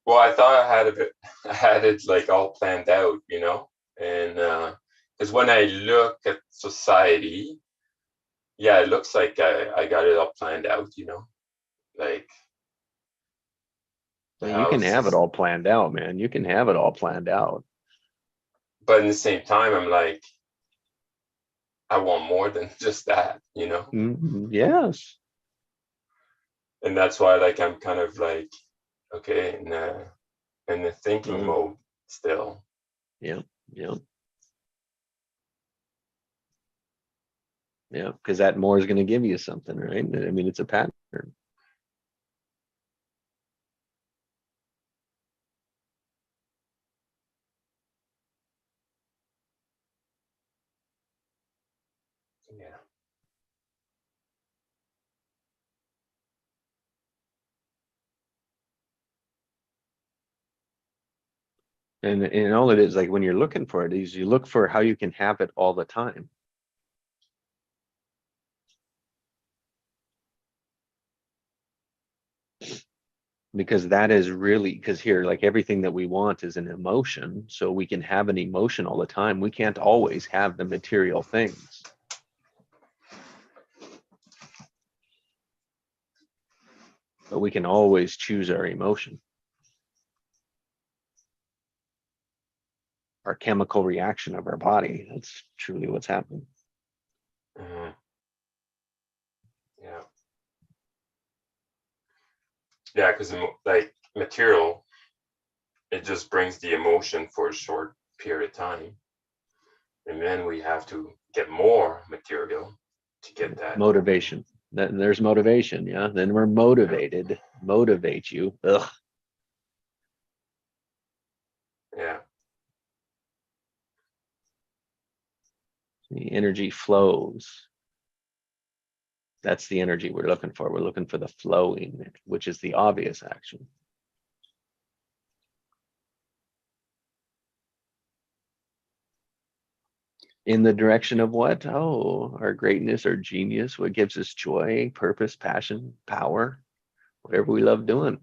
Well, I thought I had a bit, I had it like all planned out, and because when I look at society, yeah, it looks like I got it all planned out, like the Well, you can house have it is, all planned out, man. You can have it all planned out. but in the same time, I'm like, I want more than just that. Yes. And that's why, like, I'm kind of like, okay, in the thinking Mm, mode still. yeah. Yeah. Yeah. Because that more is going to give you something, right? I mean, it's a pattern. Yeah. And all it is, like when you're looking for it, is you look for how you can have it all the time. Because that is really, because here, like everything that we want is an emotion. So we can have an emotion all the time. We can't always have the material things. But we can always choose our emotion. Our chemical reaction of our body. That's truly what's happening. Mhm. Yeah. Yeah, because like material, it just brings the emotion for a short period of time, and then we have to get more material to get that. Motivation. There's motivation. Yeah. Then we're motivated. Motivate you. Ugh. Yeah. The energy flows. That's the energy we're looking for. We're looking for the flowing, which is the obvious action. In the direction of what? Oh, our greatness, our genius, what gives us joy, purpose, passion, power, whatever we love doing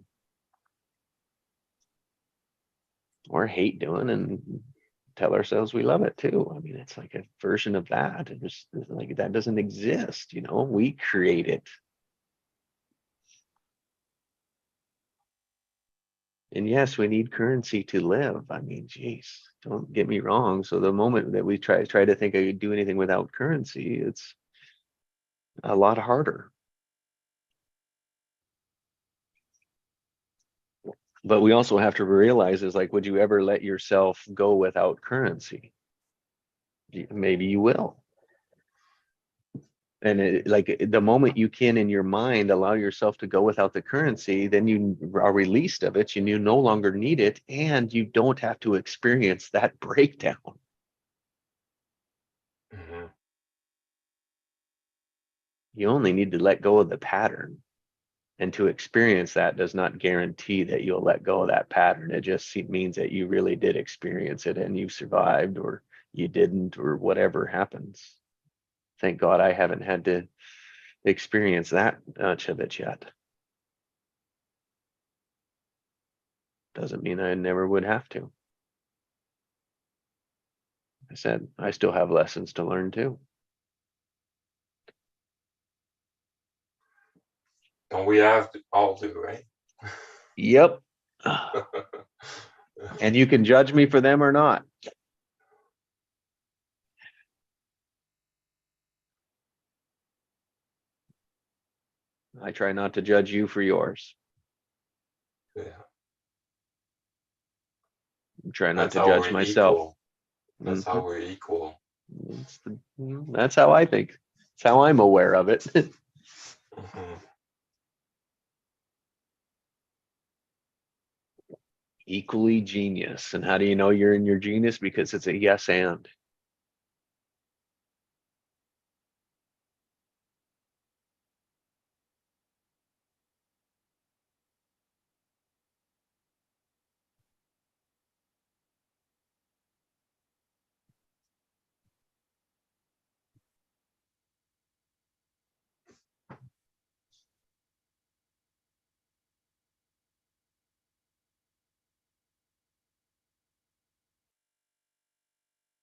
or hate doing, and tell ourselves we love it too. I mean, it's like a version of that. It's like that doesn't exist, we create it. And yes, we need currency to live. I mean, geez, don't get me wrong. So the moment that we try to think I could do anything without currency, it's a lot harder. But we also have to realize is like, would you ever let yourself go without currency? Maybe you will. And like the moment you can in your mind allow yourself to go without the currency, then you are released of it and you no longer need it, and you don't have to experience that breakdown. Mhm. You only need to let go of the pattern. And to experience that does not guarantee that you'll let go of that pattern. It just means that you really did experience it and you survived, or you didn't, or whatever happens. Thank God I haven't had to experience that much of it yet. Doesn't mean I never would have to. I said, I still have lessons to learn too. And we have to all do, right? Yep. And you can judge me for them or not. I try not to judge you for yours. Yeah. I try not That's to how judge we're myself. equal. That's how we're equal. That's how I think. That's how I'm aware of it. Mhm. equally genius. And how do you know you're in your genius? Because it's a yes and.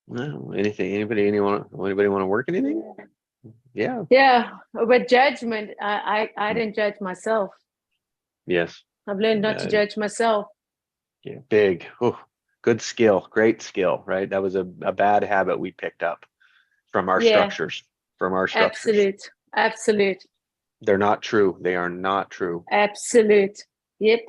No, anything, anybody want to work anything? Yeah. Yeah, but judgment, I didn't judge myself. Yes. I've learned not to judge myself. Yeah. Big. Oh, good skill. Great skill, right? That was a bad habit we picked up from our Yeah. structures, from our structures. Absolute. They're not true. They are not true. Absolute. Yep.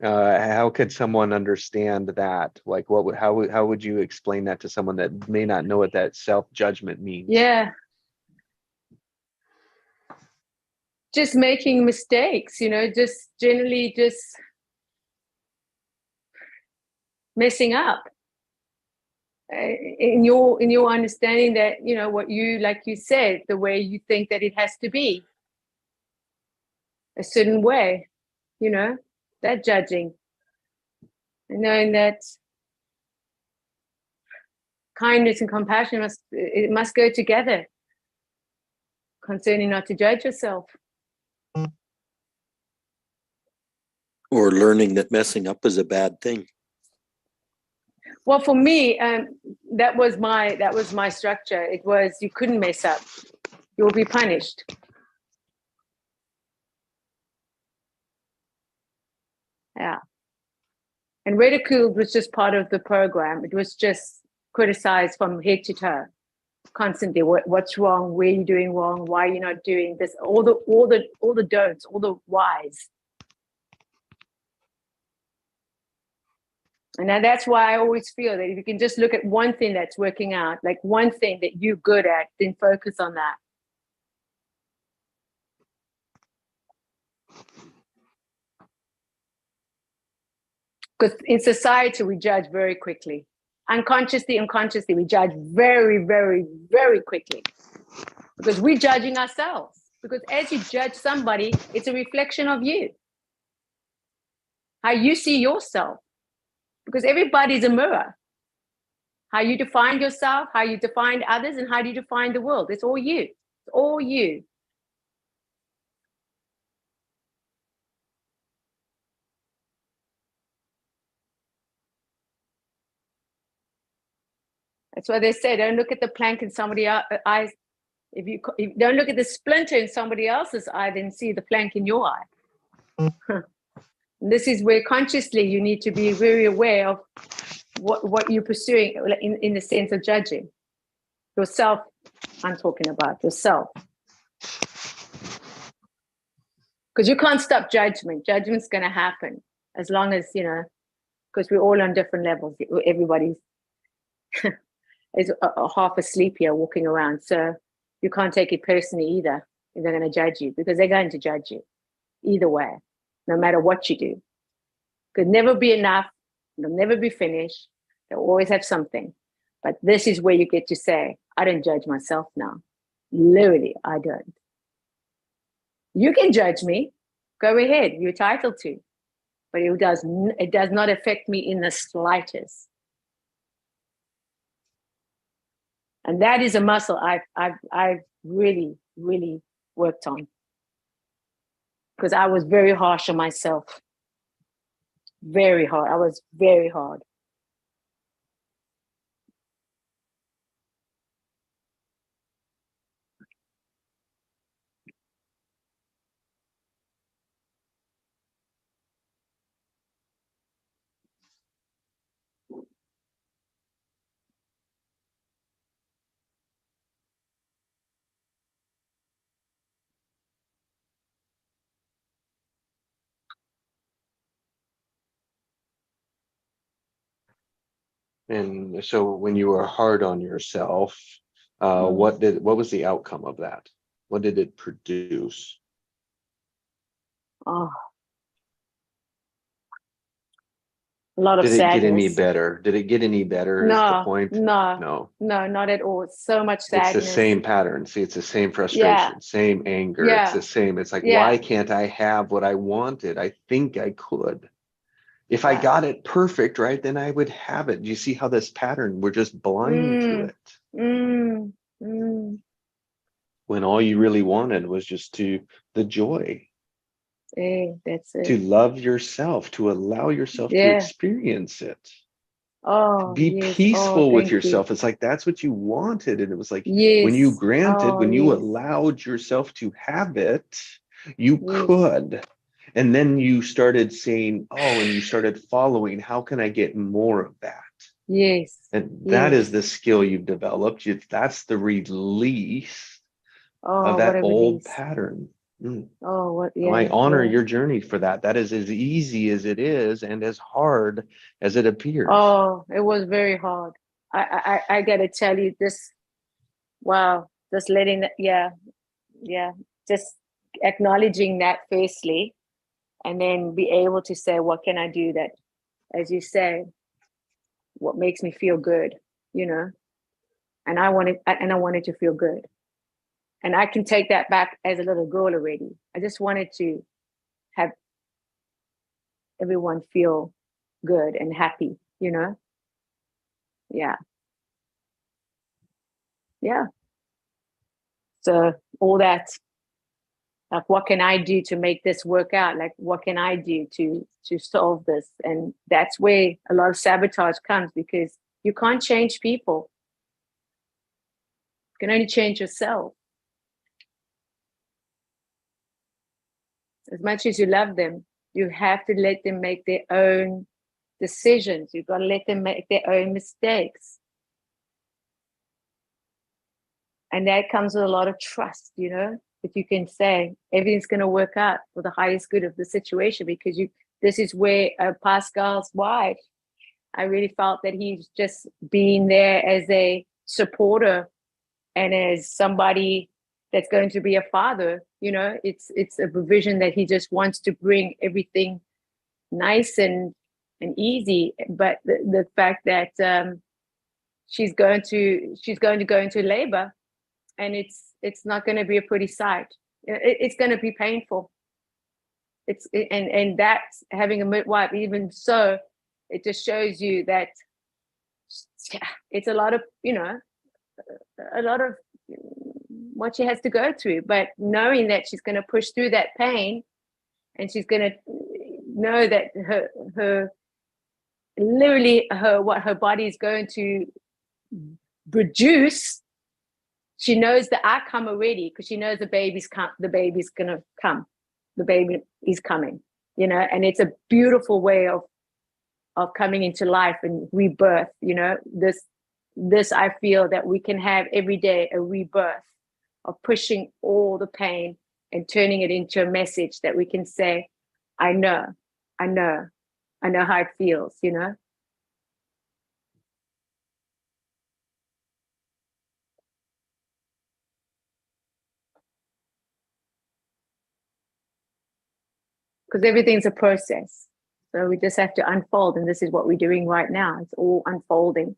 How could someone understand that? Like, how would you explain that to someone that may not know what that self-judgment means? Yeah. Just making mistakes, just generally just messing up. In your understanding that, what you, like you said, the way you think that it has to be a certain way, that judging. And knowing that kindness and compassion must go together, concerning not to judge yourself. Or learning that messing up is a bad thing. Well, for me, that was my structure. It was, you couldn't mess up. You'll be punished. Yeah. And ridiculed was just part of the program. It was just criticized from head to toe, constantly. What's wrong? Where are you doing wrong? Why are you not doing this? All the don'ts, all the whys. And that's why I always feel that if you can just look at one thing that's working out, like one thing that you're good at, then focus on that. Because in society, we judge very quickly. Unconsciously, we judge very, very, very quickly. Because we're judging ourselves. Because as you judge somebody, it's a reflection of you. How you see yourself. Because everybody's a mirror. How you define yourself, how you define others, and how do you define the world. It's all you. It's all you. That's why they say, don't look at the plank in somebody else's eyes. If you don't look at the splinter in somebody else's eye, then see the plank in your eye. This is where consciously you need to be very aware of what you're pursuing in the sense of judging. Yourself, I'm talking about yourself. Because you can't stop judgment. Judgment's going to happen as long as, because we're all on different levels. Everybody's is half asleep here walking around. So you can't take it personally either if they're going to judge you, because they're going to judge you either way, no matter what you do. Could never be enough. They'll never be finished. They'll always have something. But this is where you get to say, I don't judge myself now. Literally, I don't. You can judge me. Go ahead. You're entitled to. But it does not affect me in the slightest. And that is a muscle I've really, really worked on. Because I was very harsh on myself. Very hard. I was very hard. And so when you were hard on yourself, what was the outcome of that? What did it produce? Oh, A lot of Did it get any sadness. better? Did it get any better is the No, point? no, No. no, not at all. So much It's sadness. the same pattern. See, it's the same Yeah, frustration, same anger. It's yeah, the same. It's like, yeah, why can't I have what I wanted? I think I could. If I yeah. got it perfect, right, then I would have it. Do you see how this pattern, we're just blind to Mm, it? mm, mm. When all you really wanted was just the joy, That's it. to love yourself, to allow yourself to Yeah. experience it, to Oh, be yes. Oh, peaceful with thank you. yourself. It's like that's what you wanted. And it was like when you Yes. granted, Oh, when you yes. allowed yourself to have it, you Yes. could. And then you started saying, oh, and you started following, how can I get more of that? Yes. And that is Yes. the skill you've developed. That's the release of Oh, what that a old release. pattern. Oh, what? So I Yeah. honor Yeah. your journey for that. That is as easy as it is and as hard as it appears. Oh, it was very hard. I gotta tell you this. Wow. Just letting that. Yeah. Yeah. Just acknowledging that firstly, and then be able to say, what can I do that, as you say, what makes me feel good, you know? And I wanted to feel good. And I can take that back as a little girl already. I just wanted to have everyone feel good and happy, you know? Yeah. Yeah. So all that, like, what can I do to make this work out? Like, what can I do to solve this? And that's where a lot of sabotage comes, because you can't change people. You can only change yourself. As much as you love them, you have to let them make their own decisions. You've got to let them make their own mistakes. And that comes with a lot of trust, you know, that you can say everything's going to work out for the highest good of the situation, because this is where Pascal's wife, I really felt that he's just being there as a supporter and as somebody that's going to be a father. You know, it's a provision that he just wants to bring everything nice and easy. But the fact that she's going to go into labor, and it's not going to be a pretty sight. It's going to be painful. And that's having a midwife. Even so, it just shows you that it's a lot of, you know, a lot of what she has to go through. But knowing that she's going to push through that pain, and she's going to know that her literally what her body is going to produce, she knows the outcome already, because she knows the baby's gonna come, the baby is coming, you know. And it's a beautiful way of coming into life and rebirth, you know. This I feel that we can have every day, a rebirth of pushing all the pain and turning it into a message that we can say, I know how it feels, you know. Because everything's a process. So we just have to unfold. And this is what we're doing right now. It's all unfolding.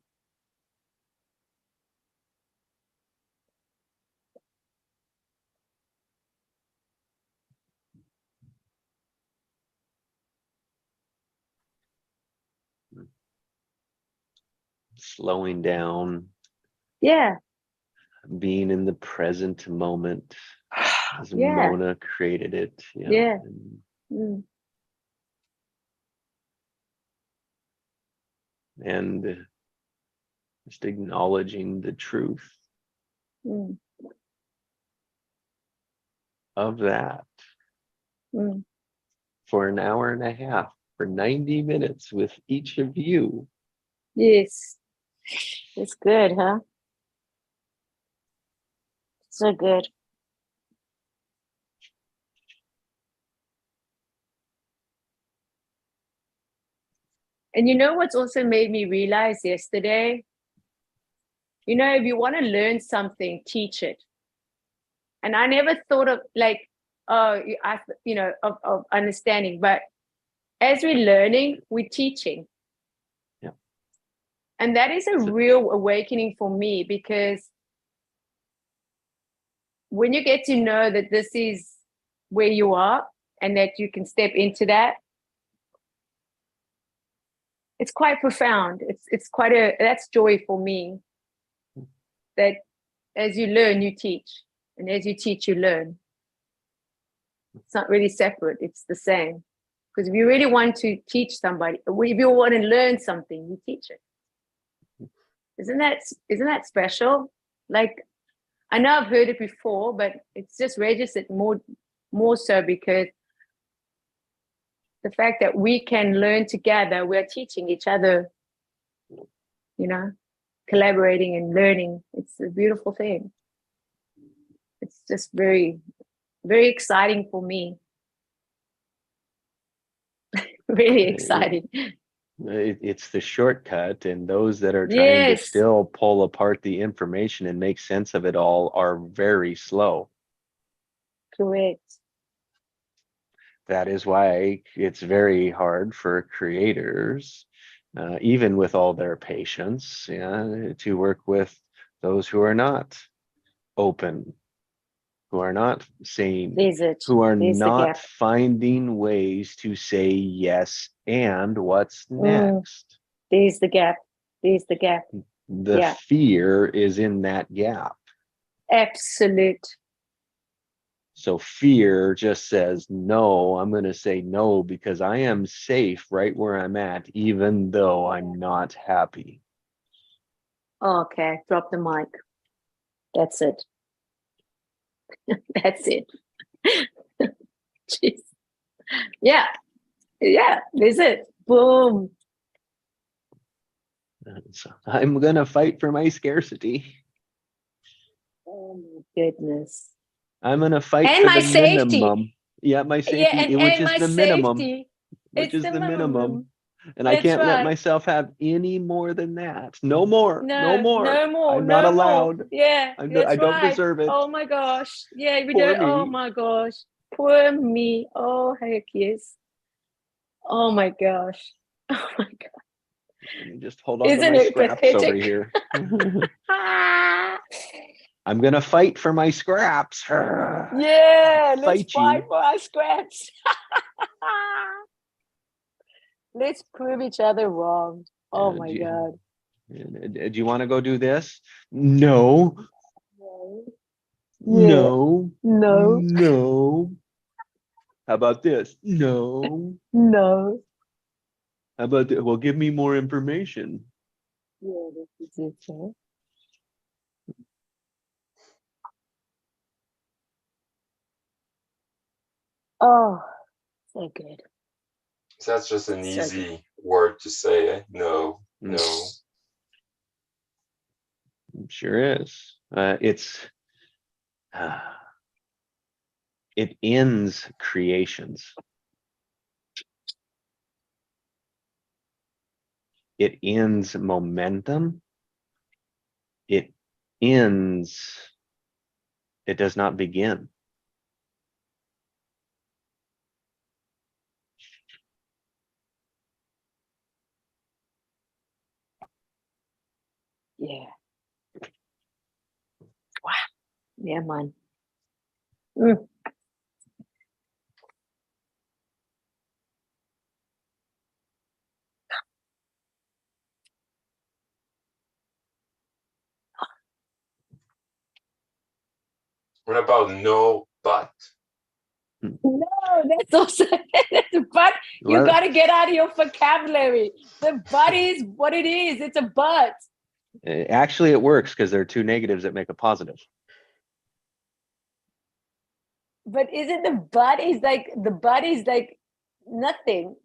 Slowing down, Yeah. being in the present moment, as Yeah. Mona created it. Yeah. Mm. And just acknowledging the truth Mm. of that Mm. for an hour and a half, for 90 minutes with each of you. Yes. It's good, huh? So good. And you know what's also made me realize yesterday? You know, if you want to learn something, teach it. And I never thought of like, of understanding. But as we're learning, we're teaching. And that is a real awakening for me, because when you get to know that this is where you are and that you can step into that, it's quite profound. It's quite that's joy for me. That as you learn, you teach, and as you teach, you learn. It's not really separate, it's the same. Because if you really want to teach somebody, if you want to learn something, you teach it. Isn't that special? Like, I know I've heard it before, but it's just registered more so because the fact that we can learn together, we're teaching each other, collaborating and learning. It's a beautiful thing. It's just very, very exciting for me. Really exciting. It's the shortcut, and those that are trying to Yes. still pull apart the information and make sense of it all are very slow. Correct. That is why it's very hard for creators, even with all their patience, to work with those who are not open, who are not sane, There's it. who are There's the not gap. finding ways to say yes and what's next. There's the gap. There's the gap. The Yeah. fear is in that gap. Absolute. So fear just says, no, I'm going to say no because I am safe right where I'm at, even though I'm not happy. Okay, drop the mic. That's it. That's it. Jeez. Yeah. Yeah, that's it. Boom. So I'm going to fight for my scarcity. Oh my goodness. I'm going to fight And for my the safety. minimum. Yeah, my safety, Yeah, which and is my the minimum. safety. Which It's is the minimum. And I That's can't let right. myself have any more than that. No more. No, No more. no more. I'm not no more. allowed. Yeah, I that's don't right. deserve it. Oh my gosh. Yeah, we Poor don't. Oh me. my gosh. Poor me. Oh heck yes. Oh my gosh. Oh my god. Let me just hold on Isn't to my it scraps over pathetic? here. Ah, I'm gonna fight for my scraps. yeah, let's Fight fight you. for our scraps. Let's prove each other wrong. Oh Yeah, my do you- god. Do you want to go do this? No. Yeah. No. No. No. How about this? No. No. How about that? Well, give me more information. Yeah, this is it. Huh? Oh, so good. So that's just an So easy word to say. No, no. Sure is. It ends creations. It ends momentum. It ends, it does not begin. Yeah. Wow. Yeah, man. Mm. What about no but? No, that's also that's a but. You Well, got to get out of your vocabulary. The but is what it is. It's a but. actually, it works because there are two negatives that make a positive. But isn't the but is like nothing?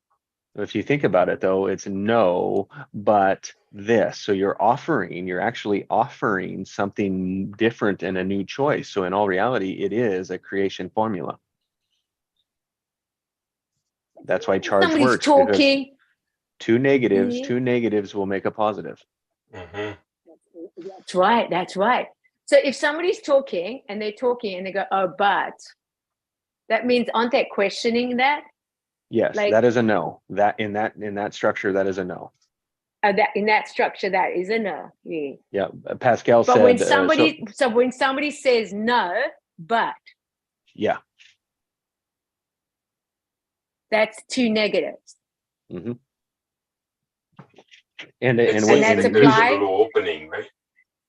If you think about it, though, it's no, but this. So you're actually offering something different and a new choice. So in all reality, it is a creation formula. That's why charge Somebody's works, because talking. two Yeah. negatives will make a positive. Mm-hmm. That's right. That's right. So if somebody's talking and they go, oh, but that means aren't they questioning that? Yes, Like- that is a no. That in that structure, that is a no. That in that structure, that is a no. Yeah. Yeah, Pascal But said. when somebody, so when somebody says no, but Yeah. that's two negatives. hmm And It's what that's saying that there's a applied? little opening, right?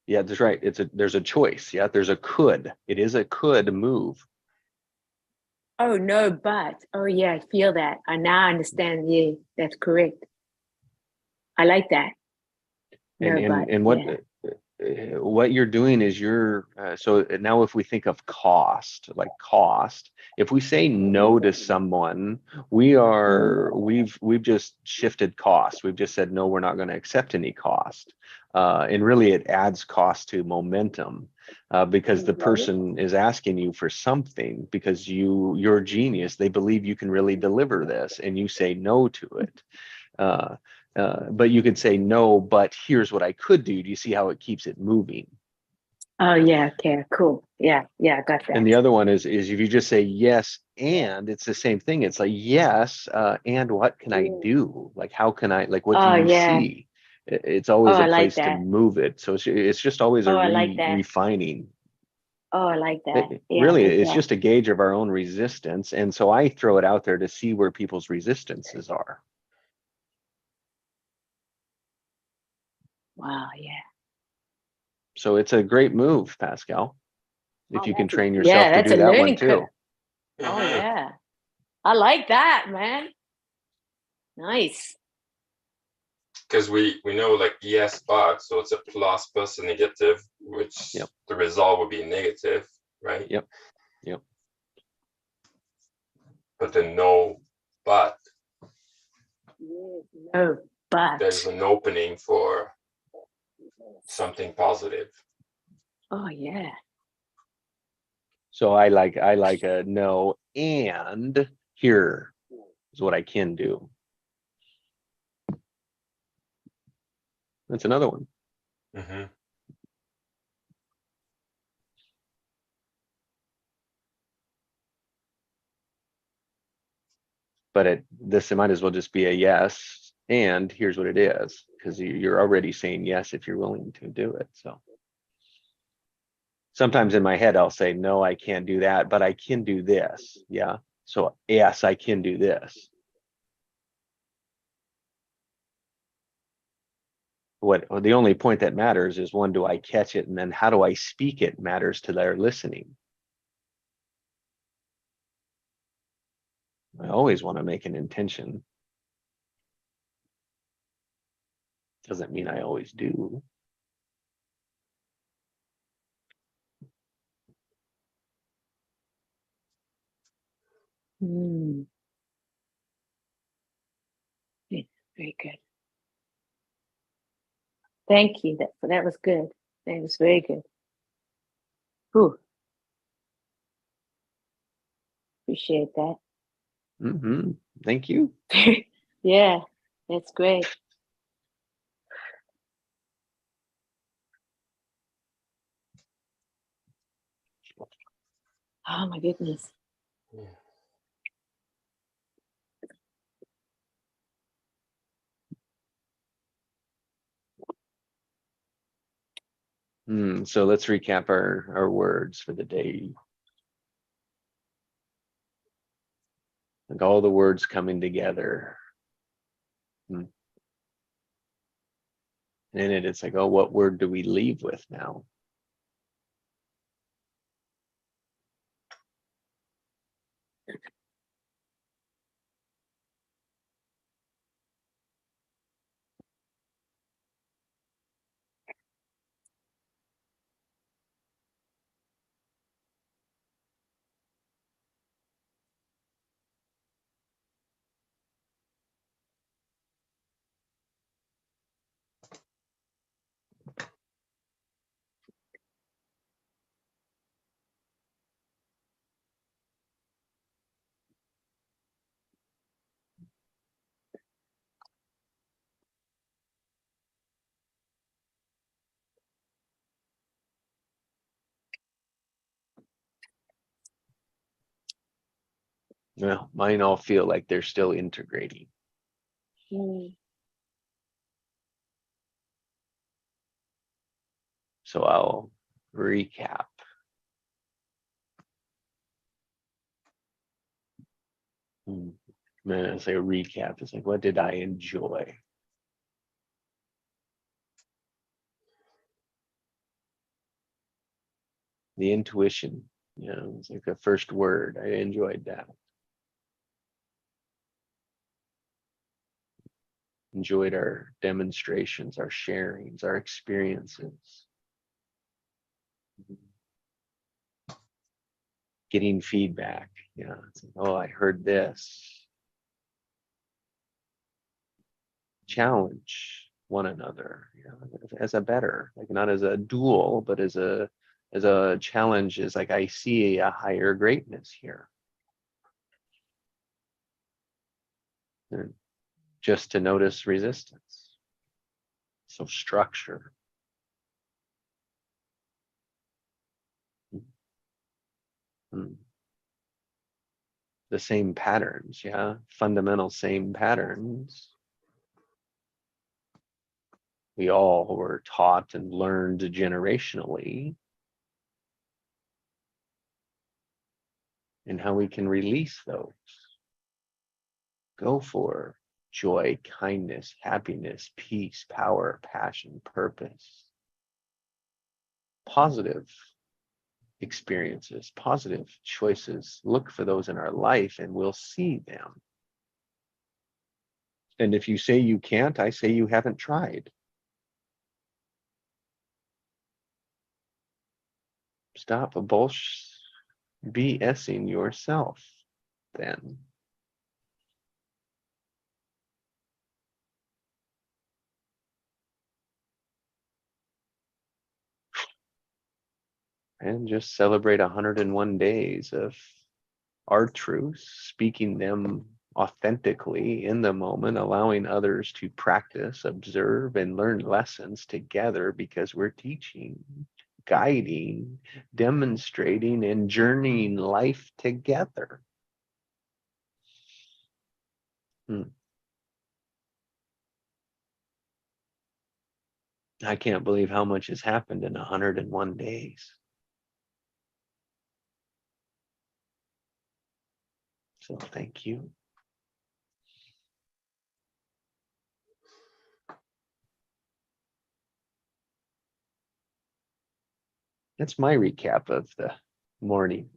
yeah, that's right. There's a choice. Yeah, there's a could. It is a could move. Oh no, but oh yeah, I feel that. I now understand. Yeah, that's correct. I like that. No, but And yeah. what you're doing is so now if we think of cost, like cost, if we say no to someone, we've just shifted cost. We've just said no, we're not going to accept any cost. And really it adds cost to momentum, because the person is asking you for something, because you're a genius, they believe you can really deliver this, and you say no to it. But you could say no, but here's what I could do. Do you see how it keeps it moving? Oh yeah, okay, cool. Yeah, yeah, I got that. And the other one is if you just say yes, and it's the same thing. It's like, yes, and what can I do? Like, how can I, like, what do Oh you yeah. see? It's always Oh, a I like place to that. move it. So it's just always a Oh, I like that. refining. Oh, I like that. Yeah, Really, like it's that. just a gauge of our own resistance. And so I throw it out there to see where people's resistances are. Wow, yeah. So it's a great move, Pascal, if Oh, you can that's train yeah, yourself to that's do a that one learning curve. too. Oh Mhm. yeah. I like that, man. Nice. Because we know like yes, but, so it's a plus plus a negative, which Yep. the result would be negative, right? Yep. Yep. But the no, but, No, but there's an opening for something positive. oh yeah. So I like a no, and here is what I can do. That's another one. Mhm. But this might as well just be a yes, and here's what it is, because you're already saying yes if you're willing to do it. So sometimes in my head I'll say no, I can't do that, but I can do this. Yeah. So yes, I can do this. The only point that matters is, one, do I catch it, and then how do I speak it matters to their listening. I always want to make an intention. Doesn't mean I always do. Mm. Yeah, very good. Thank you. That was good. That was very good. Whew. Appreciate that. Thank you. Yeah, that's great. Oh my goodness. So let's recap our words for the day. Like all the words coming together. And it's like, oh, what word do we leave with now? Well, mine all feel like they're still integrating. Mm. So I'll recap. When I say recap, it's like, what did I enjoy? The intuition, it's like the first word. I enjoyed that. Enjoyed our demonstrations, our sharings, our experiences. Getting feedback. It's like, oh, I heard this. Challenge one another, as a better, like not as a duel, but as a challenge, is like, I see a higher greatness here. And just to notice resistance. So structure. The same patterns, fundamental same patterns. We all were taught and learned generationally, and how we can release those. Go for joy, kindness, happiness, peace, power, passion, purpose. Positive experiences, positive choices. Look for those in our life and we'll see them. And if you say you can't, I say you haven't tried. Stop BSing yourself then. And just celebrate 101 days of our truths, speaking them authentically in the moment, allowing others to practice, observe, and learn lessons together, because we're teaching, guiding, demonstrating, and journeying life together. I can't believe how much has happened in 101 days. So thank you. That's my recap of the morning.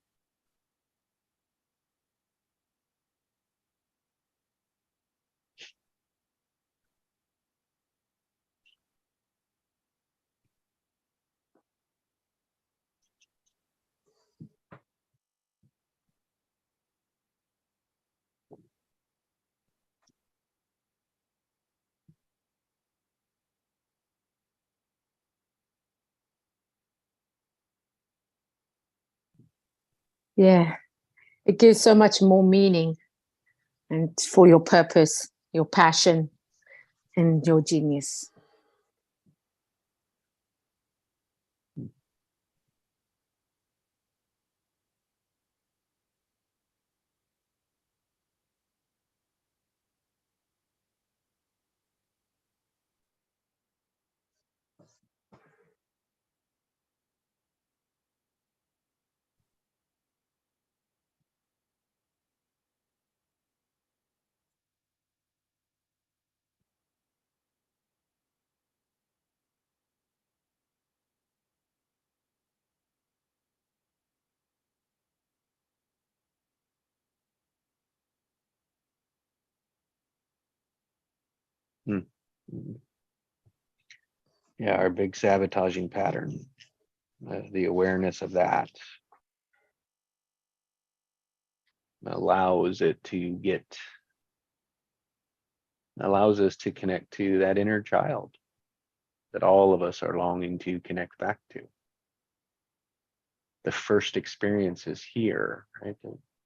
Yeah, it gives so much more meaning, and for your purpose, your passion, and your genius. Yeah, our big sabotaging pattern, the awareness of that allows us to connect to that inner child that all of us are longing to connect back to. The first experiences here, right?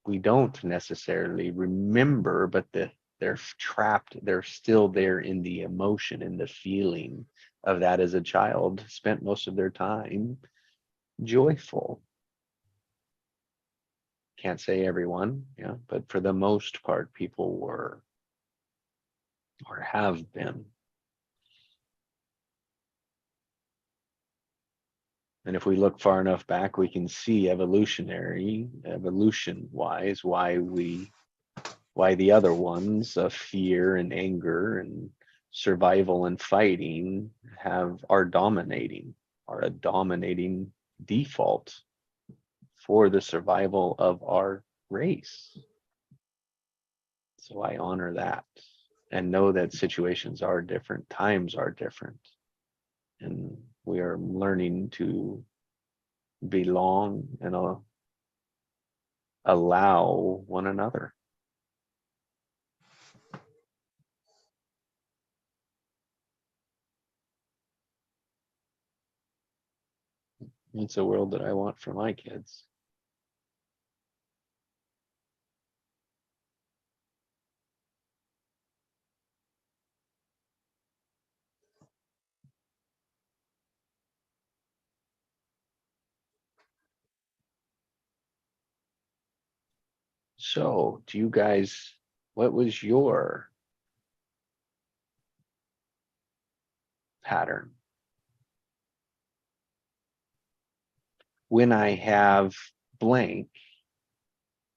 We don't necessarily remember, but they're trapped, they're still there in the emotion and the feeling of that as a child, spent most of their time joyful. Can't say everyone, but for the most part, people were or have been. And if we look far enough back, we can see evolution wise, why the other ones of fear and anger and survival and fighting are a dominating default for the survival of our race. So I honor that and know that situations are different, times are different, and we are learning to belong and allow one another. It's a world that I want for my kids. So, do you guys, what was your pattern? When I have blank,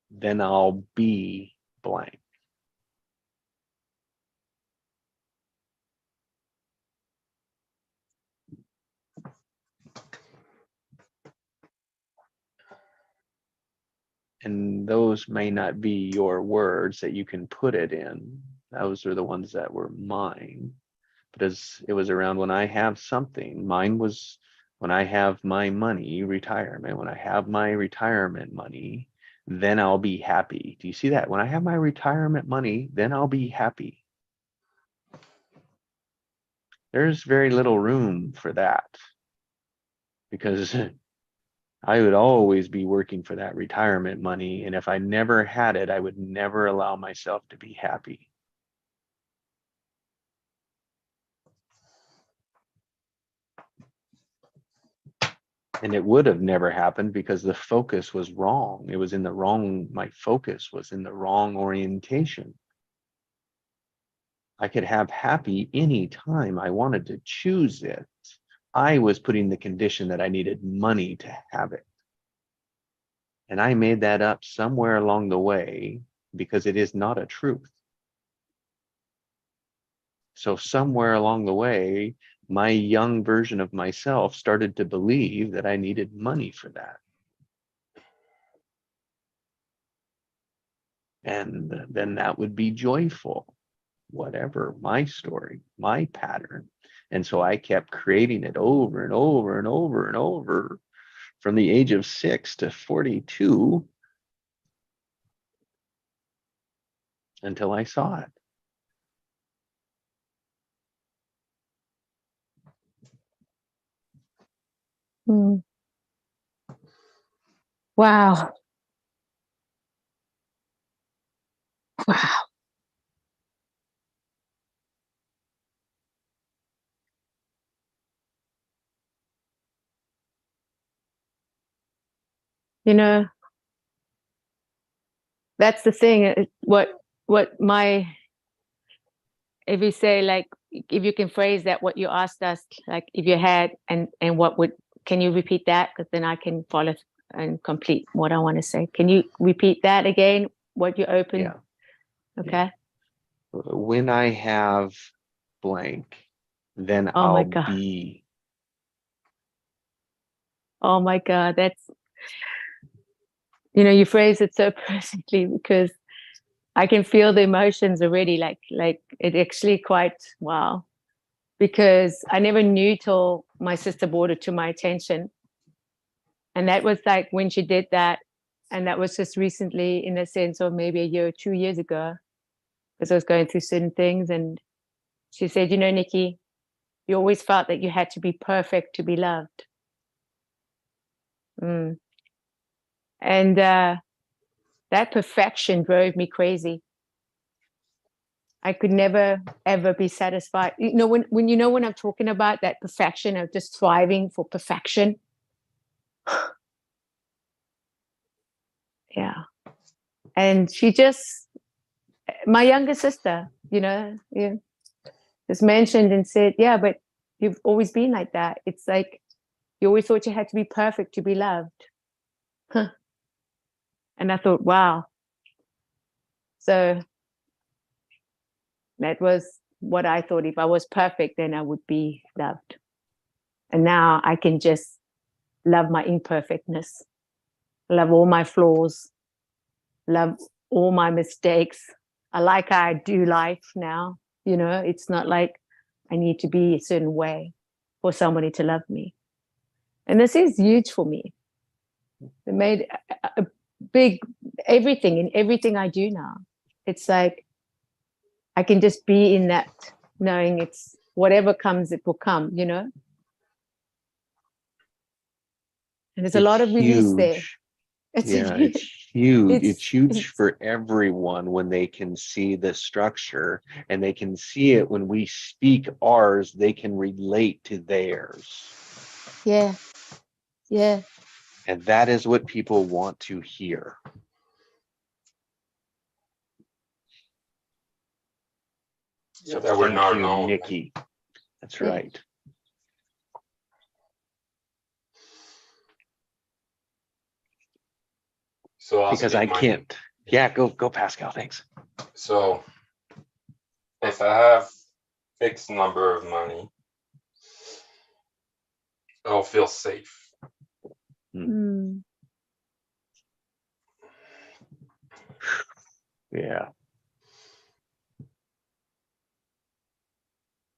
then I'll be blank. And those may not be your words that you can put it in. Those are the ones that were mine. But as it was around when I have something, mine was when I have my money, retirement, when I have my retirement money, then I'll be happy. Do you see that? When I have my retirement money, then I'll be happy. There's very little room for that because I would always be working for that retirement money. And if I never had it, I would never allow myself to be happy. And it would have never happened because the focus was wrong. It was in the wrong, my focus was in the wrong orientation. I could have happy anytime I wanted to choose it. I was putting the condition that I needed money to have it. And I made that up somewhere along the way because it is not a truth. So somewhere along the way, my young version of myself started to believe that I needed money for that. And then that would be joyful, whatever, my story, my pattern. And so I kept creating it over and over and over and over from the age of 6 to 42 until I saw it. Mm. Wow. Wow. You know, that's the thing. If you say, like, if you can phrase that, what you asked us, like if you had, and can you repeat that? Because then I can follow and complete what I want to say. Can you repeat that again? What you opened? Yeah. Okay. Yeah. When I have blank, then Oh my I'll God. be. Oh my God. That's, you phrase it so perfectly because I can feel the emotions already. Like it actually quite, wow. Because I never knew till my sister brought it to my attention. And that was like when she did that. And that was just recently, in the sense of maybe a year or 2 years ago, because I was going through certain things. And she said, Nikki, you always felt that you had to be perfect to be loved. And that perfection drove me crazy. I could never, ever be satisfied. When when I'm talking about that perfection of just striving for perfection. Yeah. And she just, my younger sister, just mentioned and said, yeah, but you've always been like that. It's like, You always thought you had to be perfect to be loved. Huh. And I thought, wow. So that was what I thought. If I was perfect, then I would be loved. And now I can just love my imperfectness, love all my flaws, love all my mistakes. I like how I do life now. You know, it's not like I need to be a certain way for somebody to love me. And this is huge for me. It made a big everything in everything I do now. It's like I can just be in that, knowing it's whatever comes, it will come, you know? And there's a lot of release there. Huge. It's Yeah, it's huge. It's huge it's- for everyone when they can see the structure, and they can see it when we speak ours, they can relate to theirs. yeah. Yeah. And that is what people want to hear. Yeah, that we're Thank not you, alone. Nikki. That's Yeah. right. So I'll Because speak I my- can't. Yeah, go Pascal, thanks. So if I have fixed number of money, I'll feel safe. Mm. Yeah.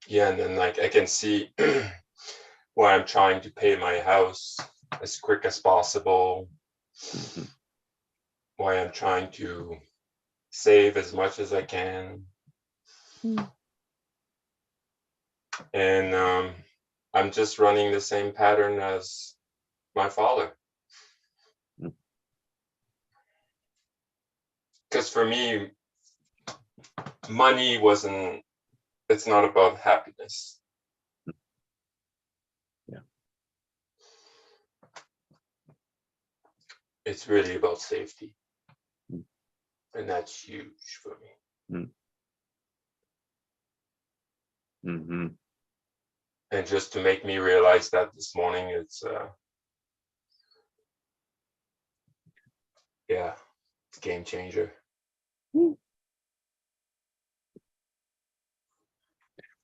Yeah, and then like I can see why I'm trying to pay my house as quick as possible, Mhm. why I'm trying to save as much as I can. Mm. And I'm just running the same pattern as my father. Mm. Because for me, money it's not about happiness. Yeah. It's really about safety. Mm. And that's huge for me. Mm-hmm. And just to make me realize that this morning, it's yeah, it's a game changer.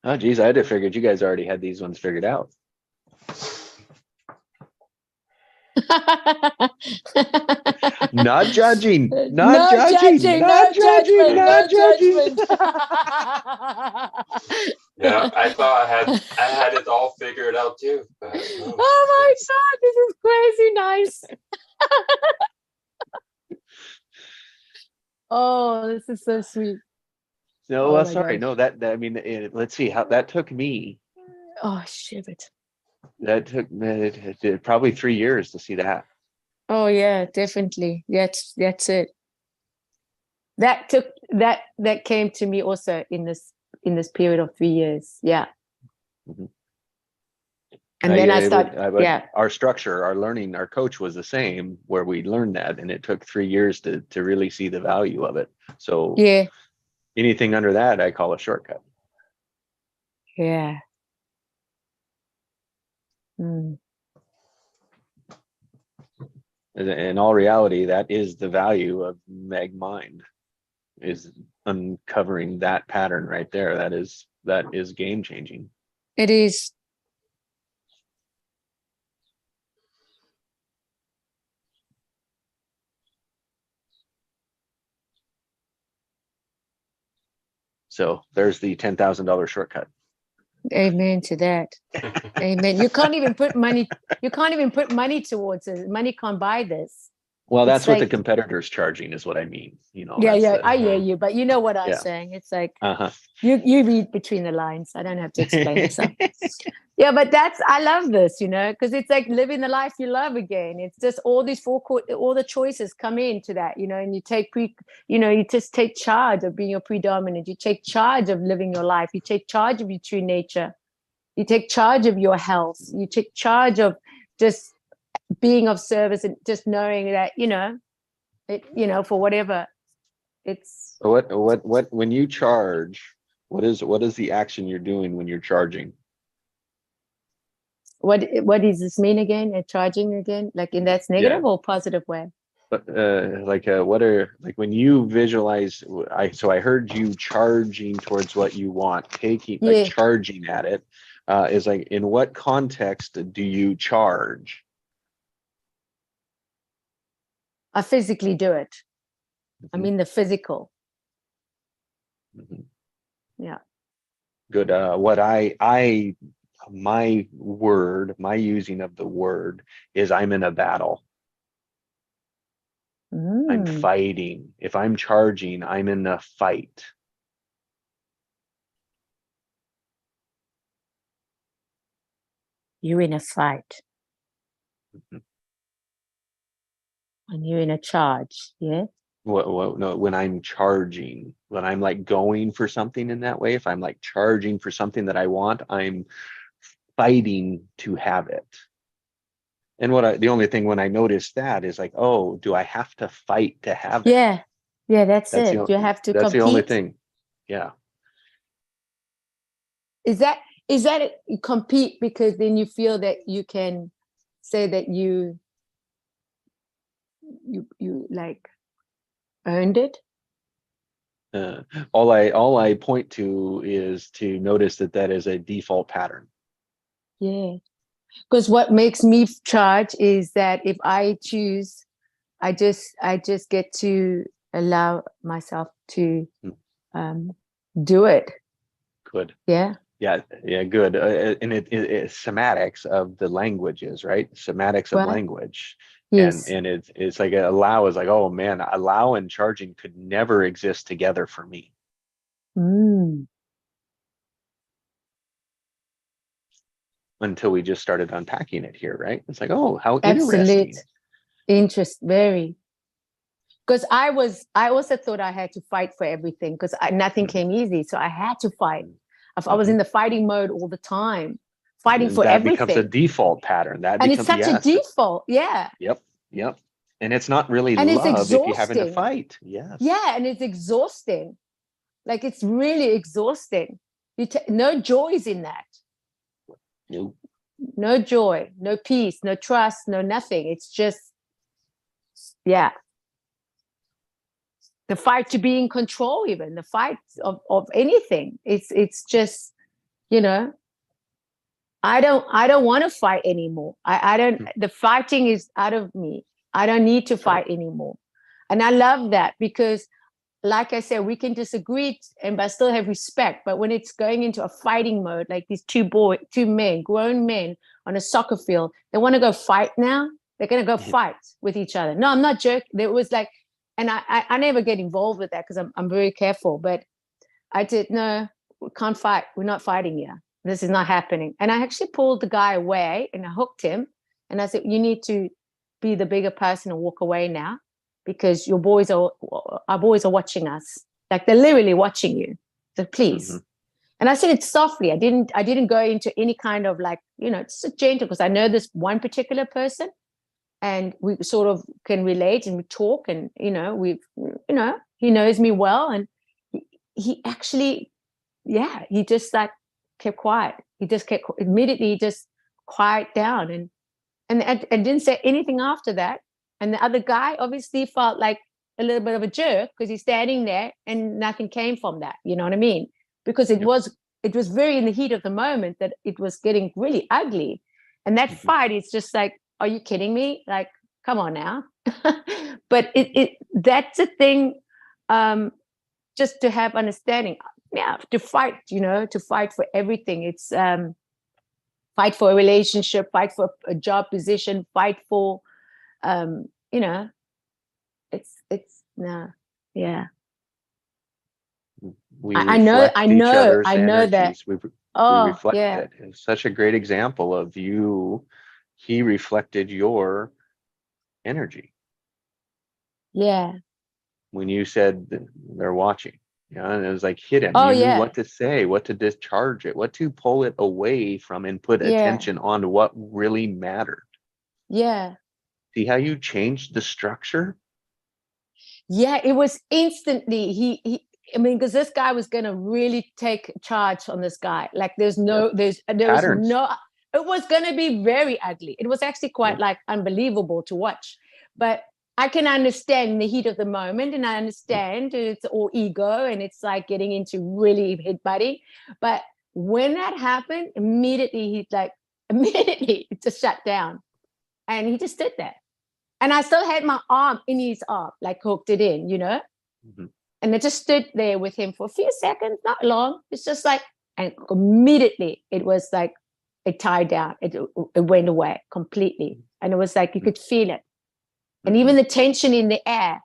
Oh, geez, I'd have figured you guys already had these ones figured out. Not judging, not judging, not judging, not judging. Yeah, I thought I had it all figured out too. But no. Oh my God, this is crazy nice. Oh, this is so sweet. No, Oh well, my sorry, gosh. no, that I mean, let's see how that took me. Oh, shivet. That took probably 3 years to see that. Oh yeah, definitely. That's it. That came to me also in this period of 3 years. Yeah. Mhm. And then I start, yeah. Our structure, our learning, our coach was the same, where we learned that, and it took 3 years to really see the value of it. So Yeah. anything under that, I call a shortcut. Yeah. Mm. In all reality, that is the value of Meg Mind, is uncovering that pattern right there. That is game changing. It is. So there's the $10,000 shortcut. Amen to that. Amen. You can't even put money towards it. Money can't buy this. Well, that's It's what the like- competitor's charging, is what I mean. Yeah, that's yeah, the- I hear you, but you know what I'm Yeah. saying. It's like Uh-huh. you read between the lines. I don't have to explain myself. Yeah, but I love this, because it's like living the life you love again. It's just all these all the choices come into that, and you just take charge of being your predominant. You take charge of living your life. You take charge of your true nature. You take charge of your health. You take charge of just being of service and just knowing that, for whatever it's. What when you charge, what is the action you're doing when you're charging? What does this mean again? Charging again? Like in that's negative or positive way? But what are like when you visualize? I heard you charging towards what you want, taking Yeah. like charging at it. Is like in what context do you charge? I physically do it. I Mhm. mean the physical. Mhm. Yeah. Good. My using of the word is I'm in a battle. I'm Mm. fighting. If I'm charging, I'm in a fight. You're in a fight. Mhm. And you're in a charge. Yeah. No, when I'm charging, when I'm like going for something in that way, if I'm like charging for something that I want, I'm fighting to have it. And the only thing when I notice that is like, oh, do I have to fight to have it? Yeah. Yeah, that's That's it. You have to that's the only compete. thing. Yeah. Is that you compete because then you feel that you can say that you like earned it? Uh, all I point to is to notice that is a default pattern. Yeah. Because what makes me charge is that if I choose, I just get to allow myself to do it. Good. Yeah. Yeah, good. And it's semantics of the languages, right? Semantics of Right. language. Yes. And it's like allow is like, oh man, allow and charging could never exist together for me. Mm. Until we just started unpacking it here, right? It's like, oh, how Absolute interesting. very. Because I also thought I had to fight for everything because nothing came easy. So I had to fight. I was in the fighting mode all the time, fighting And for that becomes a everything. default pattern. That And it's becomes such a default. Yeah. Yep. And it's not really And it's love if you're having to exhausting. fight. Yes. Yeah. And it's exhausting. Like it's really exhausting. No joys in that. Nope. No joy, no peace, no trust, no nothing. It's just, yeah. The fight to be in control, even the fight of anything. It's just, you know, I don't want to fight anymore. I don't, the fighting is out of me. I don't need to fight anymore. And I love that because like I said, we can disagree but still have respect. But when it's going into a fighting mode, like these two men, grown men on a soccer field, they want to go fight now. They're going to go fight with each other. No, I'm not joking. There was like, and I never get involved with that because I'm very careful. But I did, no, we can't fight. We're not fighting here. This is not happening. And I actually pulled the guy away and I hooked him. And I said, you need to be the bigger person and walk away now because our boys are watching us. Like they're literally watching you. So please. Mhm. And I said it softly. I didn't go into any kind of like, it's so gentle because I know this one particular person and we sort of can relate and we talk and, he knows me well. And he actually, he just like kept quiet. He just kept immediately just quiet down and didn't say anything after that. And the other guy obviously felt like a little bit of a jerk because he's standing there and nothing came from that. You know what I mean? Because it was very in the heat of the moment that it was getting really ugly. And that fight is just like, are you kidding me? Like, come on now. But that's the thing, just to have understanding. Yeah, to fight, to fight for everything. It's fight for a relationship, fight for a job position, fight for it's no, yeah. We I know that. We Oh, reflect yeah. it. It's such a great example of you. He reflected your energy. Yeah. When you said they're watching, and it was like hidden. Oh, You knew yeah. what to say, what to discharge it, what to pull it away from and put Yeah. attention on what really mattered. Yeah. See how you changed the structure? Yeah, it was instantly because this guy was going to really take charge on this guy. Like there's Patterns. no it was going to be very ugly. It was actually quite like unbelievable to watch. But I can understand the heat of the moment, and I understand it's all ego and it's like getting into really hit buddy. But when that happened, immediately it just shut down, and he just stood there. And I still had my arm in his arm, like hooked it in, Mhm. And I just stood there with him for a few seconds, not long. It's just like, and immediately it was like it tied down. It went away completely, and it was like you could feel it, and even the tension in the air.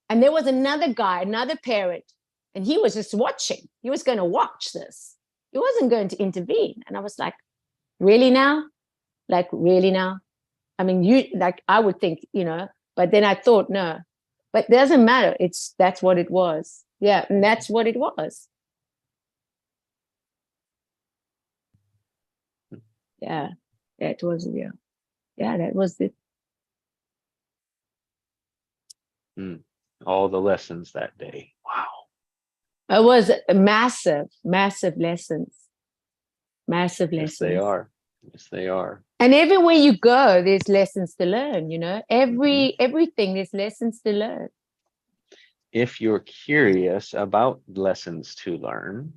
And there was another guy, another parent, and he was just watching. He was going to watch this. He wasn't going to intervene. And I was like, really now? Like, really now? I mean, I would think, but then I thought, no, but it doesn't matter. That's what it was. Yeah. And that's what it was. Yeah. That was, yeah. Yeah. That was it. All the lessons that day. Wow. It was massive, massive lessons. Massive lessons. Yes, they are. Yes, they are. And everywhere you go, there's lessons to learn, everything, there's lessons to learn. If you're curious about lessons to learn,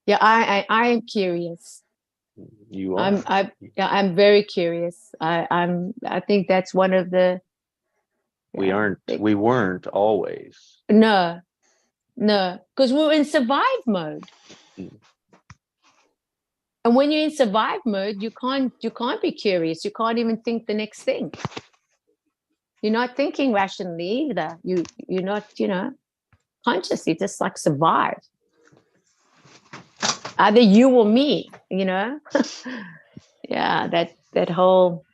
Yeah, I am curious. you are. I'm very curious. I think that's one of the. We weren't always. No, because we're in survive mode. And when you're in survive mode, you can't be curious. You can't even think the next thing. You're not thinking rationally either. You're not, consciously, just like survive. Either you or me, Yeah, that whole,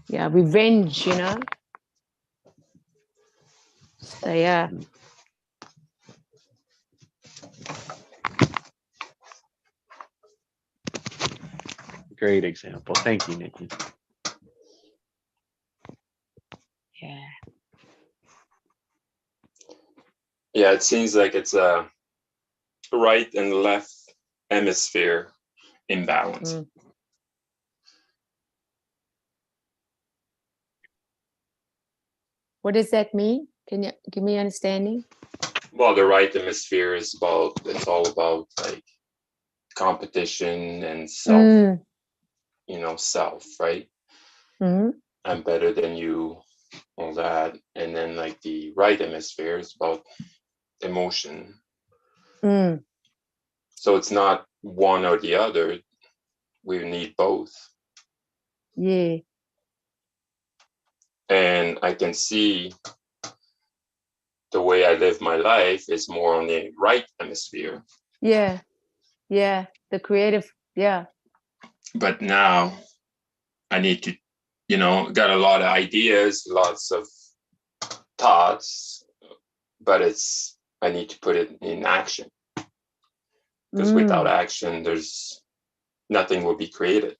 revenge, So yeah. Great example. Thank you, Nikki. Yeah. Yeah, it seems like it's a right and left hemisphere imbalance. What does that mean? Can you give me understanding? Well, the right hemisphere it's all about like competition and self, self, right? Mm-hmm. I'm better than you, all that. And then like the right hemisphere is about emotion. So it's not one or the other. We need both. Yeah. And I can see the way I live my life is more on the right hemisphere. Yeah. Yeah. The creative. Yeah. But now I need to, got a lot of ideas, lots of thoughts, but I need to put it in action. Because without action, there's nothing will be created.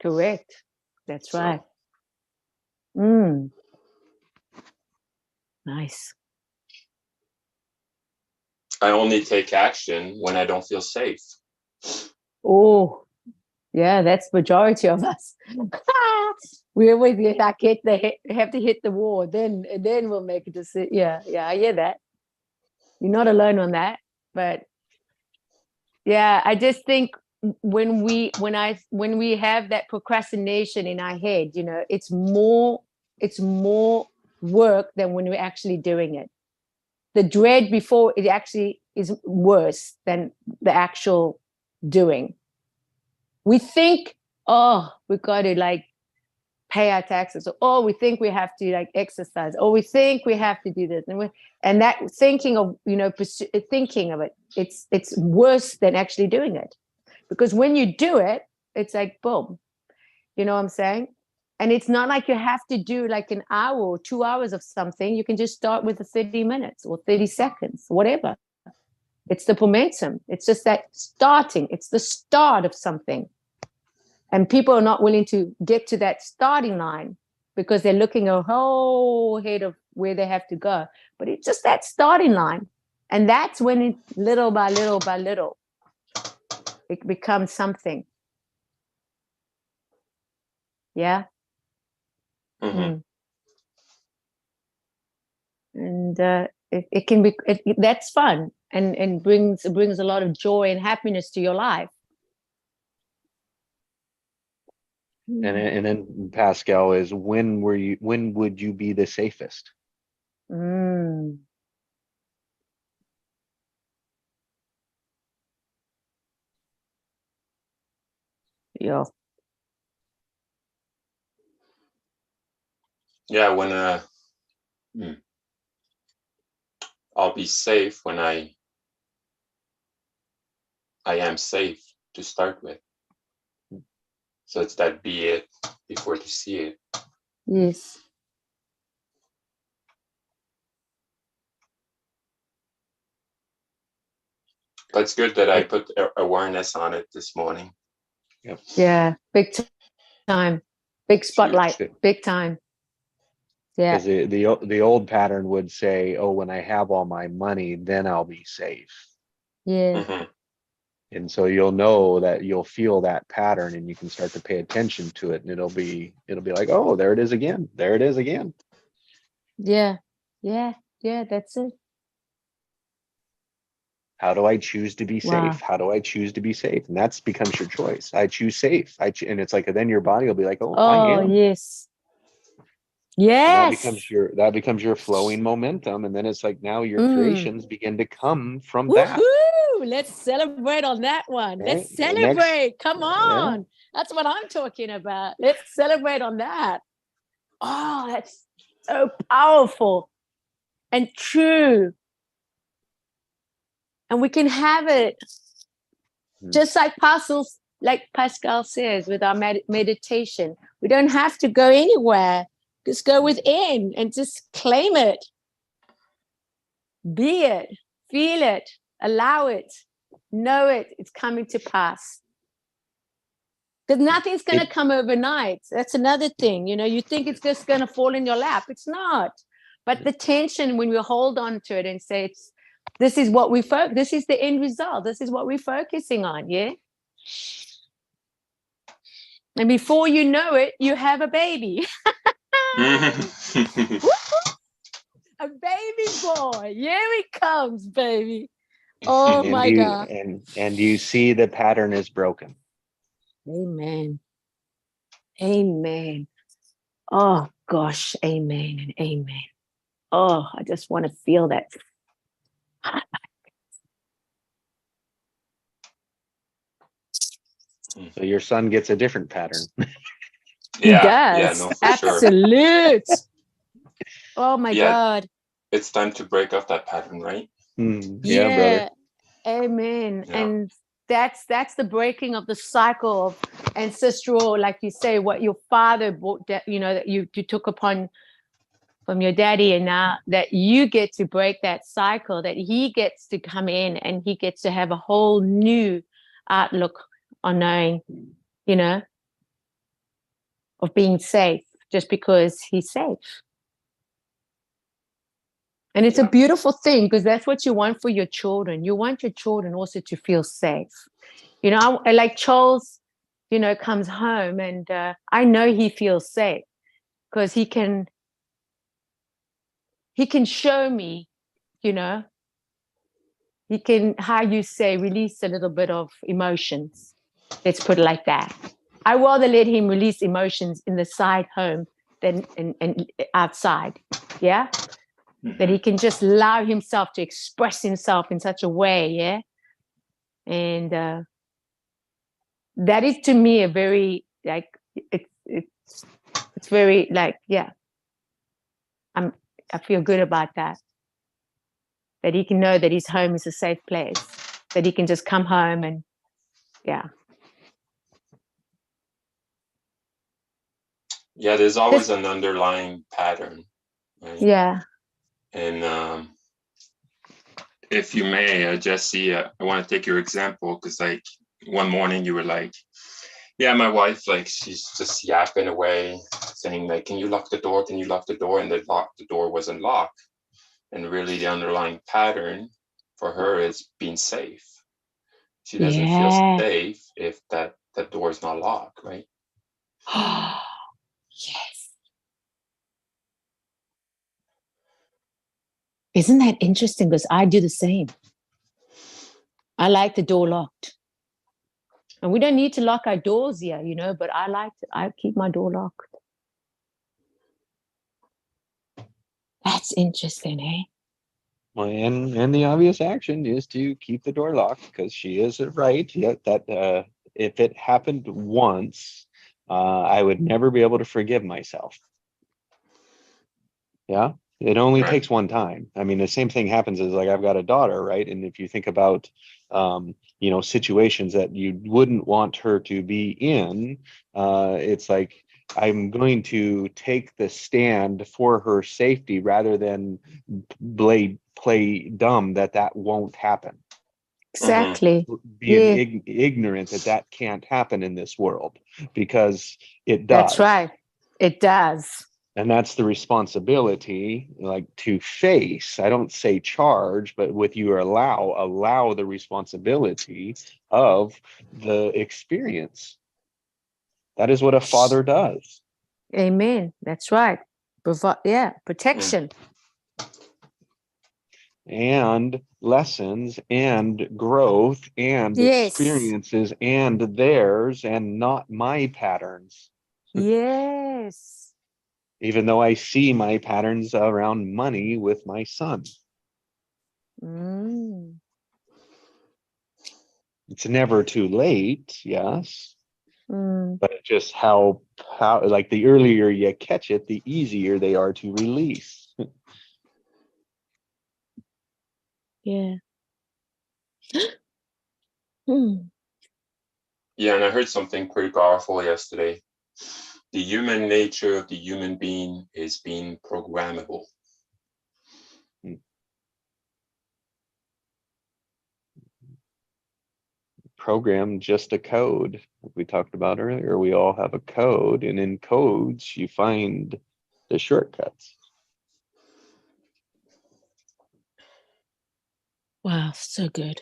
Correct. That's right. Nice. I only take action when I don't feel safe. Oh, yeah, that's majority of us. We always have to hit the wall, then we'll make a decision. Yeah, I hear that. You're not alone on that, but yeah, I just think when we have that procrastination in our head, it's more work than when we're actually doing it. The dread before it actually is worse than the actual doing. We think, we've got to like pay our taxes, or we think we have to like exercise, or we think we have to do this, and that thinking of thinking of it, it's worse than actually doing it, because when you do it, it's like boom, you know what I'm saying? And it's not like you have to do like an hour or 2 hours of something. You can just start with the 30 minutes or 30 seconds, whatever. It's the momentum. It's just that starting. It's the start of something. And people are not willing to get to that starting line because they're looking a whole head of where they have to go. But it's just that starting line. And that's when it, little by little by little, it becomes something. Yeah. Mhm. And it can be that's fun and brings a lot of joy and happiness to your life. And then Pascal is when would you be the safest? Mm. Yeah. Yeah, when I'll be safe when I am safe to start with. So it's that be it before to see it. Yes. But it's good that I put awareness on it this morning. Yep. Yeah. Big time. Big spotlight. Big time. Yeah. Because the old pattern would say, oh, when I have all my money, then I'll be safe. Yeah. Mhm. And so you'll know that you'll feel that pattern and you can start to pay attention to it, and it'll be like, oh, there it is again. There it is again. Yeah. Yeah. Yeah. That's it. How do I choose to be Wow. safe? How do I choose to be safe? And that's becomes your choice. I choose safe. And it's like, then your body will be like, oh, I Oh, am. yes. And Yes. that becomes your flowing momentum. And then it's like, now your Mm. creations begin to come from that. Woohoo! Let's celebrate on that one. Right? Let's celebrate. Come Yeah. on. That's what I'm talking about. Let's celebrate on that. Oh, that's so powerful and true. And we can have it just like Pascal says with our meditation. We don't have to go anywhere. Just go within and just claim it. Be it, feel it, allow it, know it. It's coming to pass. Because nothing's going to come overnight. That's another thing. You think it's just going to fall in your lap. It's not. But the tension, when we hold on to it and say, this is what this is the end result. This is what we're focusing on. Yeah. And before you know it, you have a baby. A baby boy. Here he comes, baby. Oh my God. And you see the pattern is broken. Amen. Amen. Oh gosh, amen and amen. Oh, I just want to feel that. So your son gets a different pattern. He does. Yeah, no, for Absolute. sure. Oh my God. It's time to break off that pattern, right? Yeah, brother. Amen. Yeah. And that's the breaking of the cycle of ancestral, like you say, what your father brought, that you took upon from your daddy, and now that you get to break that cycle, that he gets to come in and he gets to have a whole new outlook on knowing, of being safe just because he's safe. And it's a beautiful thing, because that's what you want for your children. You want your children also to feel safe. I like Charles, comes home, and I know he feels safe because he can show me, he can, how you say, release a little bit of emotions. Let's put it like that. I rather let him release emotions in the side home than and outside. Yeah. That he can just allow himself to express himself in such a way. Yeah. And that is, to me, a very, like, it's very, like, yeah. I feel good about that. That he can know that his home is a safe place. That he can just come home and, yeah. Yeah, there's always an underlying pattern, right? Yeah. And if you may, Jesse, I want to take your example, because like one morning you were like, yeah, my wife, like, she's just yapping away, saying like, can you lock the door? Can you lock the door? And the door wasn't locked. And really the underlying pattern for her is being safe. She doesn't feel safe if that door is not locked, right? Yes. Isn't that interesting? Because I do the same. I like the door locked. And we don't need to lock our doors here, you know, but I keep my door locked. That's interesting, eh? Well, and the obvious action is to keep the door locked, because she is right. Yeah, that if it happened once, I would never be able to forgive myself. Yeah, it only Right. takes one time. I mean, the same thing happens is like I've got a daughter, right? And if you think about you know, situations that you wouldn't want her to be in, it's like I'm going to take the stand for her safety rather than play dumb that won't happen. Exactly. Being Yeah. ignorant that can't happen in this world, because it That's does. right. It does. And that's the responsibility, like, to face. I don't say charge, but with you allow the responsibility of the experience. That is what a father does. Amen. That's right. Protection. And lessons and growth and Yes. experiences and theirs, and not my patterns. Yes. Even though I see my patterns around money with my son. Mm. It's never too late, yes. Mm. But it's just how like the earlier you catch it, the easier they are to release. Yeah. Hmm. Yeah, and I heard something pretty powerful yesterday. The human nature of the human being is being programmable. Program just a code, like we talked about earlier. We all have a code, and in codes you find the shortcuts. Wow, so good.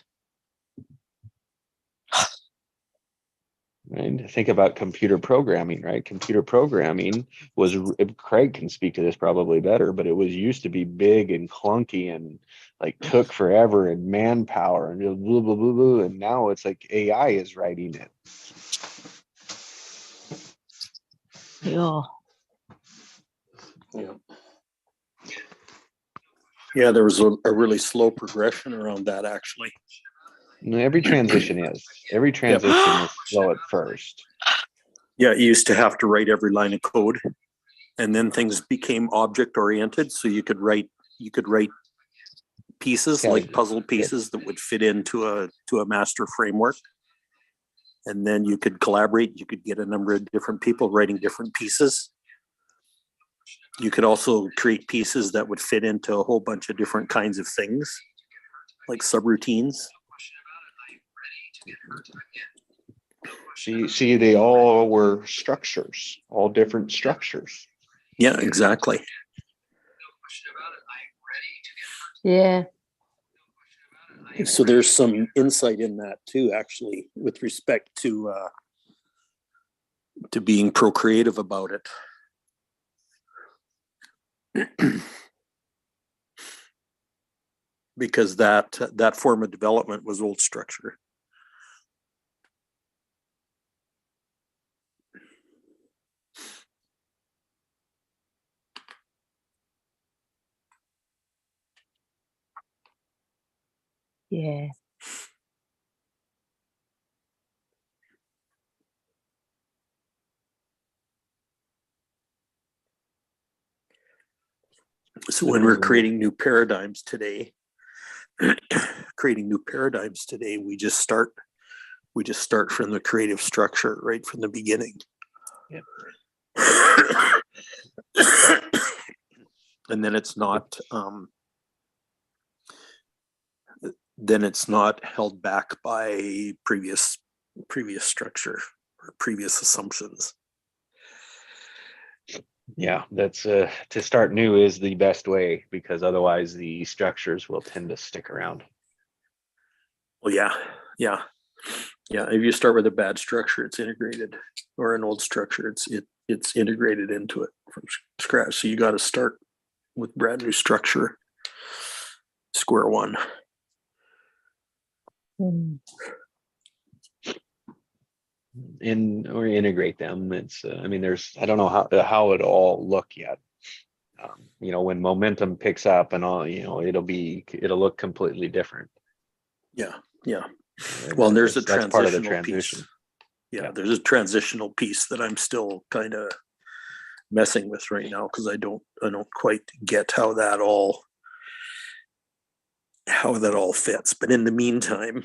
Right? Think about computer programming, right? Computer programming was, Craig can speak to this probably better, but it was used to be big and clunky and like took forever and manpower and blah, blah, blah, blah, and now it's like AI is writing it. Yeah. Yeah. Yeah, there was a really slow progression around that, actually. Every transition is slow at first. Yeah, you used to have to write every line of code, and then things became object oriented, so you could write pieces, Yeah, like puzzle pieces that would fit into a master framework. And then you could collaborate. You could get a number of different people writing different pieces. You could also create pieces that would fit into a whole bunch of different kinds of things, like subroutines. See, they all were structures, all different structures. Yeah, exactly. Yeah. So there's some insight in that too, actually, with respect to being procreative about it. Because that form of development was old structure. Yeah. So when we're creating new paradigms today, we just start from the creative structure right from the beginning. Yep. And then it's not held back by previous structure or previous assumptions. Yeah, that's to start new is the best way, because otherwise the structures will tend to stick around. Well, yeah. If you start with a bad structure, it's integrated, or an old structure, it's integrated into it from scratch. So you got to start with brand new structure, square one. Mm. Or integrate them. It's I mean, I don't know how it'll all look yet. When momentum picks up and all, it'll look completely different. Yeah. Well, and there's a That's part of the transitional transition. piece. Yeah, Yeah. there's a transitional piece that I'm still kind of messing with right now because I don't quite get how that all fits. But in the meantime,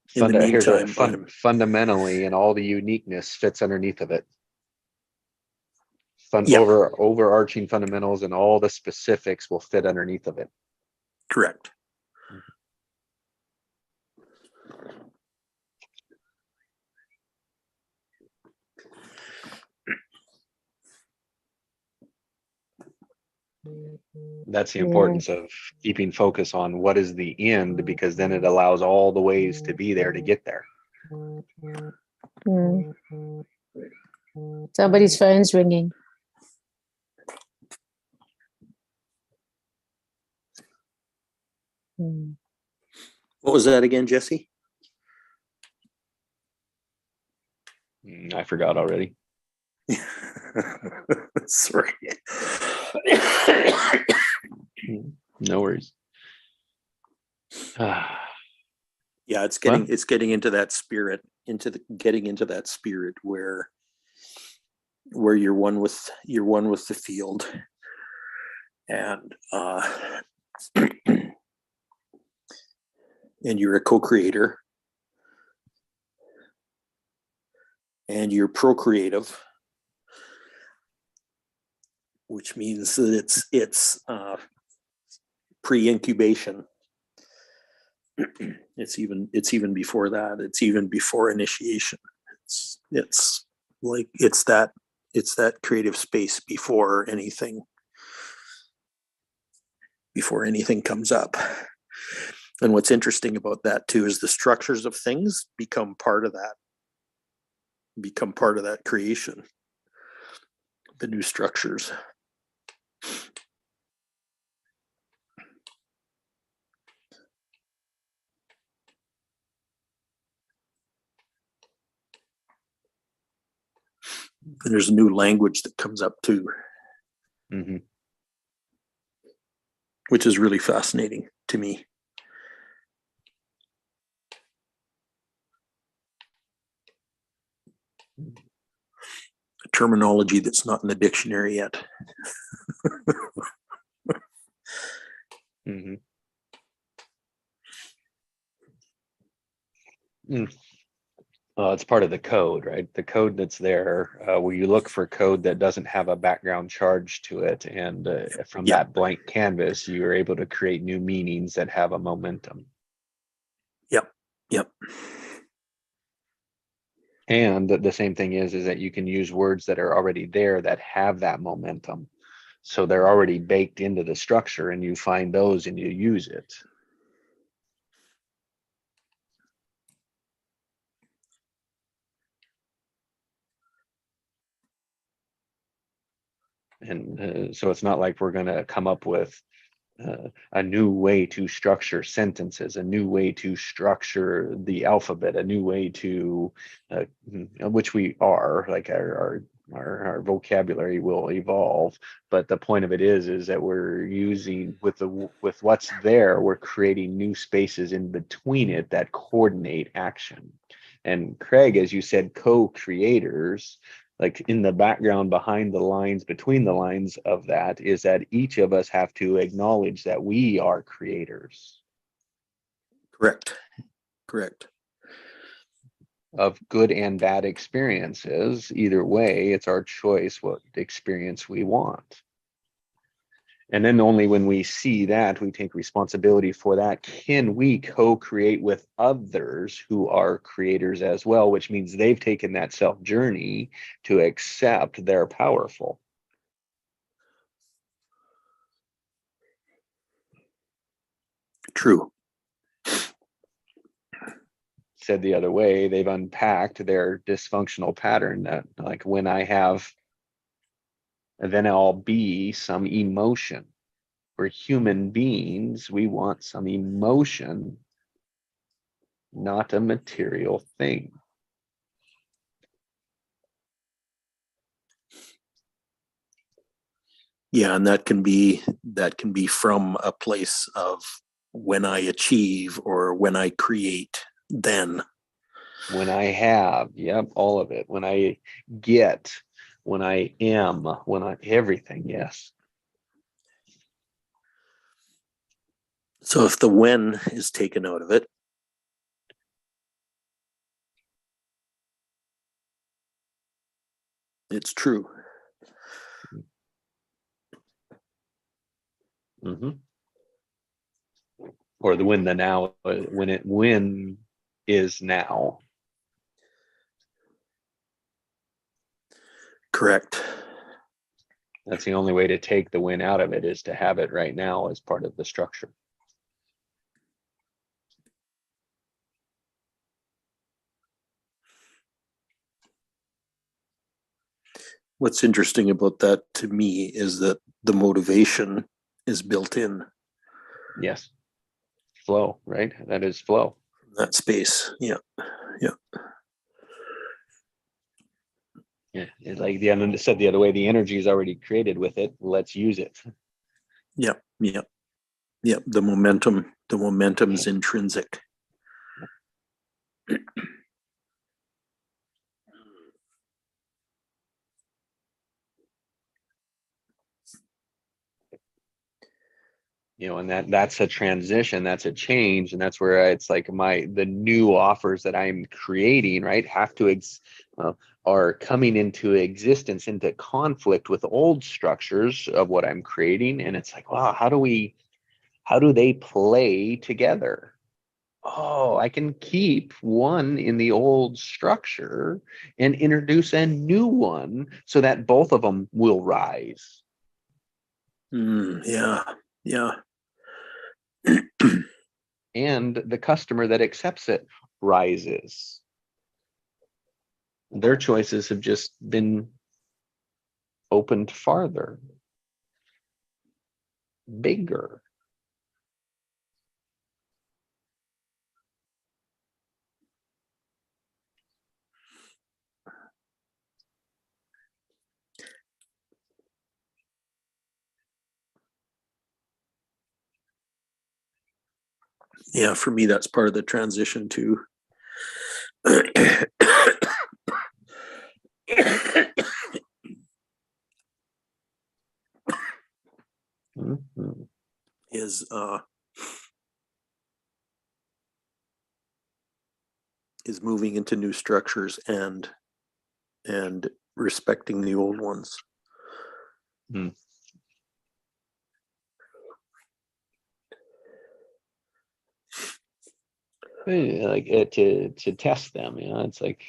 Fundamentally, and all the uniqueness fits underneath of it. Yeah. Overarching fundamentals and all the specifics will fit underneath of it. Correct. That's the importance of keeping focus on what is the end, because then it allows all the ways to be there to get there. Mm. Somebody's phone's ringing. Mm. What was that again, Jesse? I forgot already. Sorry. No worries. Yeah, it's getting into that spirit, where you're one with the field, and and you're a co-creator, and you're procreative, which means that it's pre-incubation. It's even before that. It's even before initiation. It's that creative space before anything comes up. And what's interesting about that too is the structures of things become part of that creation, the new structures. And there's a new language that comes up too, Mm-hmm. which is really fascinating to me. A terminology that's not in the dictionary yet. Mm-hmm. It's part of the code, right? The code that's there, where you look for code that doesn't have a background charge to it, and from that blank canvas, you are able to create new meanings that have a momentum. Yep. And the same thing is that you can use words that are already there that have that momentum. So they're already baked into the structure, and you find those and you use it. And so it's not like we're going to come up with a new way to structure sentences, a new way to structure the alphabet, a new way to, which we are, like our vocabulary will evolve. But the point of it is that we're using with what's there, we're creating new spaces in between it that coordinate action. And Craig, as you said, co-creators, like in the background behind the lines, between the lines of that, is that each of us have to acknowledge that we are creators. Correct. Of good and bad experiences. Either way, it's our choice what experience we want. And then only when we see that, we take responsibility for that, can we co-create with others who are creators as well, which means they've taken that self journey to accept they're powerful. True. Said the other way, they've unpacked their dysfunctional pattern that, like, when I have and then I'll be some emotion. We're human beings, we want some emotion, not a material thing. Yeah, and that can be from a place of when I achieve or when I create, then. When I have, yep, all of it. When I get, when I am, when I, everything, yes. So if the when is taken out of it, it's true. Mm-hmm. Or the when the now, when is now. Correct. That's the only way to take the when out of it, is to have it right now as part of the structure. What's interesting about that to me is that the motivation is built in Yes. Flow, right? That is flow. that space. Yeah. Yeah. It's like the other said the other way, the energy is already created with it. Let's use it. Yep. The momentum's intrinsic. And that's a transition, that's a change, and that's where it's like the new offers that I'm creating, right, have to are coming into existence, into conflict with old structures of what I'm creating. And it's like, wow, how do they play together? Oh, I can keep one in the old structure and introduce a new one so that both of them will rise. Yeah. And the customer that accepts it rises. Their choices have just been opened farther, bigger. Yeah, for me, that's part of the transition too. Mhm. is moving into new structures and respecting the old ones. Like to test them, it's like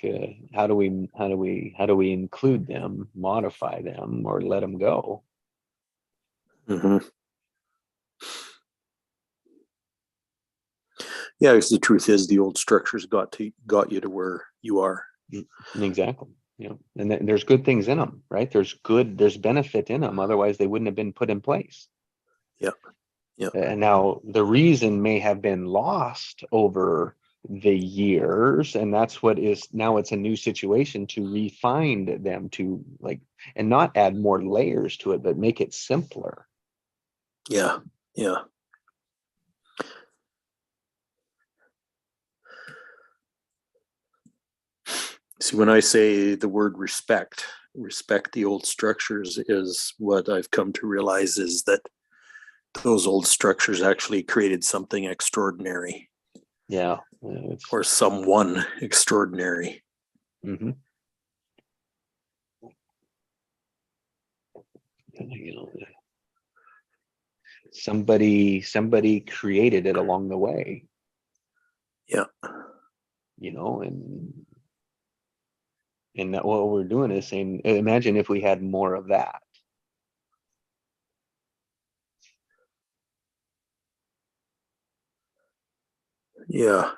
how do we include them, modify them, or let them go? Mm-hmm. Yeah, because the truth is, the old structures got you to where you are. Exactly. And there's good things in them, right? There's benefit in them, otherwise they wouldn't have been put in place. Yeah. And now the reason may have been lost over the years, and that's what is now. It's a new situation to refine them, to and not add more layers to it, but make it simpler. Yeah. See, when I say the word respect the old structures, is what I've come to realize is that those old structures actually created something extraordinary. Yeah. Or someone extraordinary. Mm-hmm. Somebody created it along the way. Yeah. And that what we're doing is saying, imagine if we had more of that. Yeah.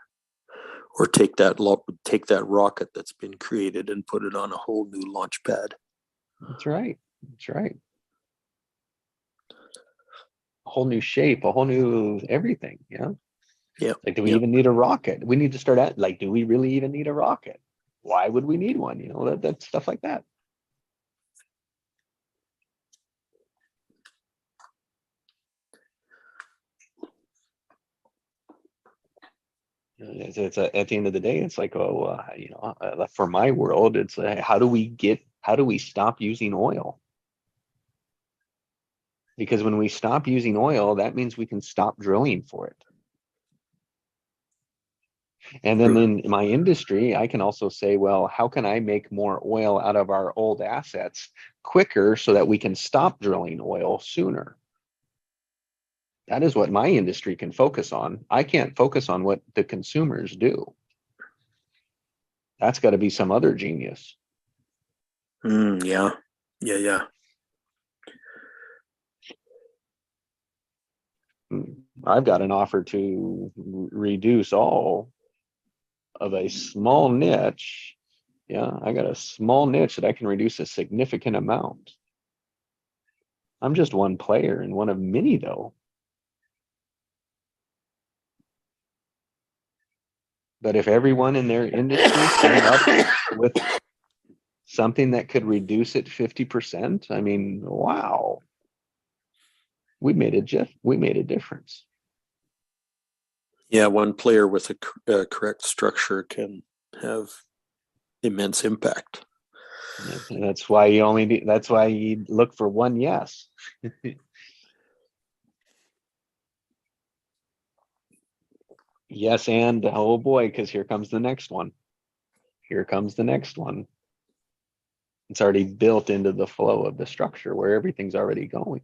Or take that rocket that's been created and put it on a whole new launch pad. That's right. That's right. A whole new shape, a whole new everything. Yeah. Yeah. Like, do we Yep. even need a rocket? We need to start at like, do we really even need a rocket? Why would we need one? You know, that stuff like that. At the end of the day, it's like, oh, for my world, it's how do we stop using oil? Because when we stop using oil, that means we can stop drilling for it. And then True. in my industry, I can also say, well, how can I make more oil out of our old assets quicker so that we can stop drilling oil sooner? That is what my industry can focus on. I can't focus on what the consumers do. That's got to be some other genius. Yeah. Yeah. I've got an offer to reduce all of a small niche. Yeah, I got a small niche that I can reduce a significant amount. I'm just one player and one of many, though. But if everyone in their industry came up with something that could reduce it 50%, I mean, wow. We made a difference. Yeah, one player with a correct structure can have immense impact. And that's why you look for one yes. Yes, and oh boy, because here comes the next one. Here comes the next one. It's already built into the flow of the structure where everything's already going.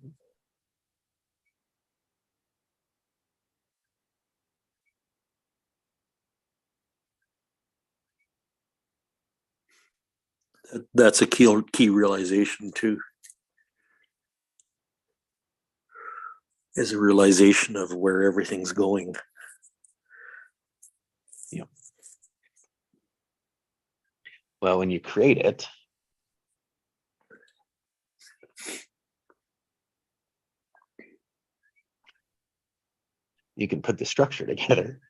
That's a key realization too. Is a realization of where everything's going. Yeah. Well, when you create it, you can put the structure together.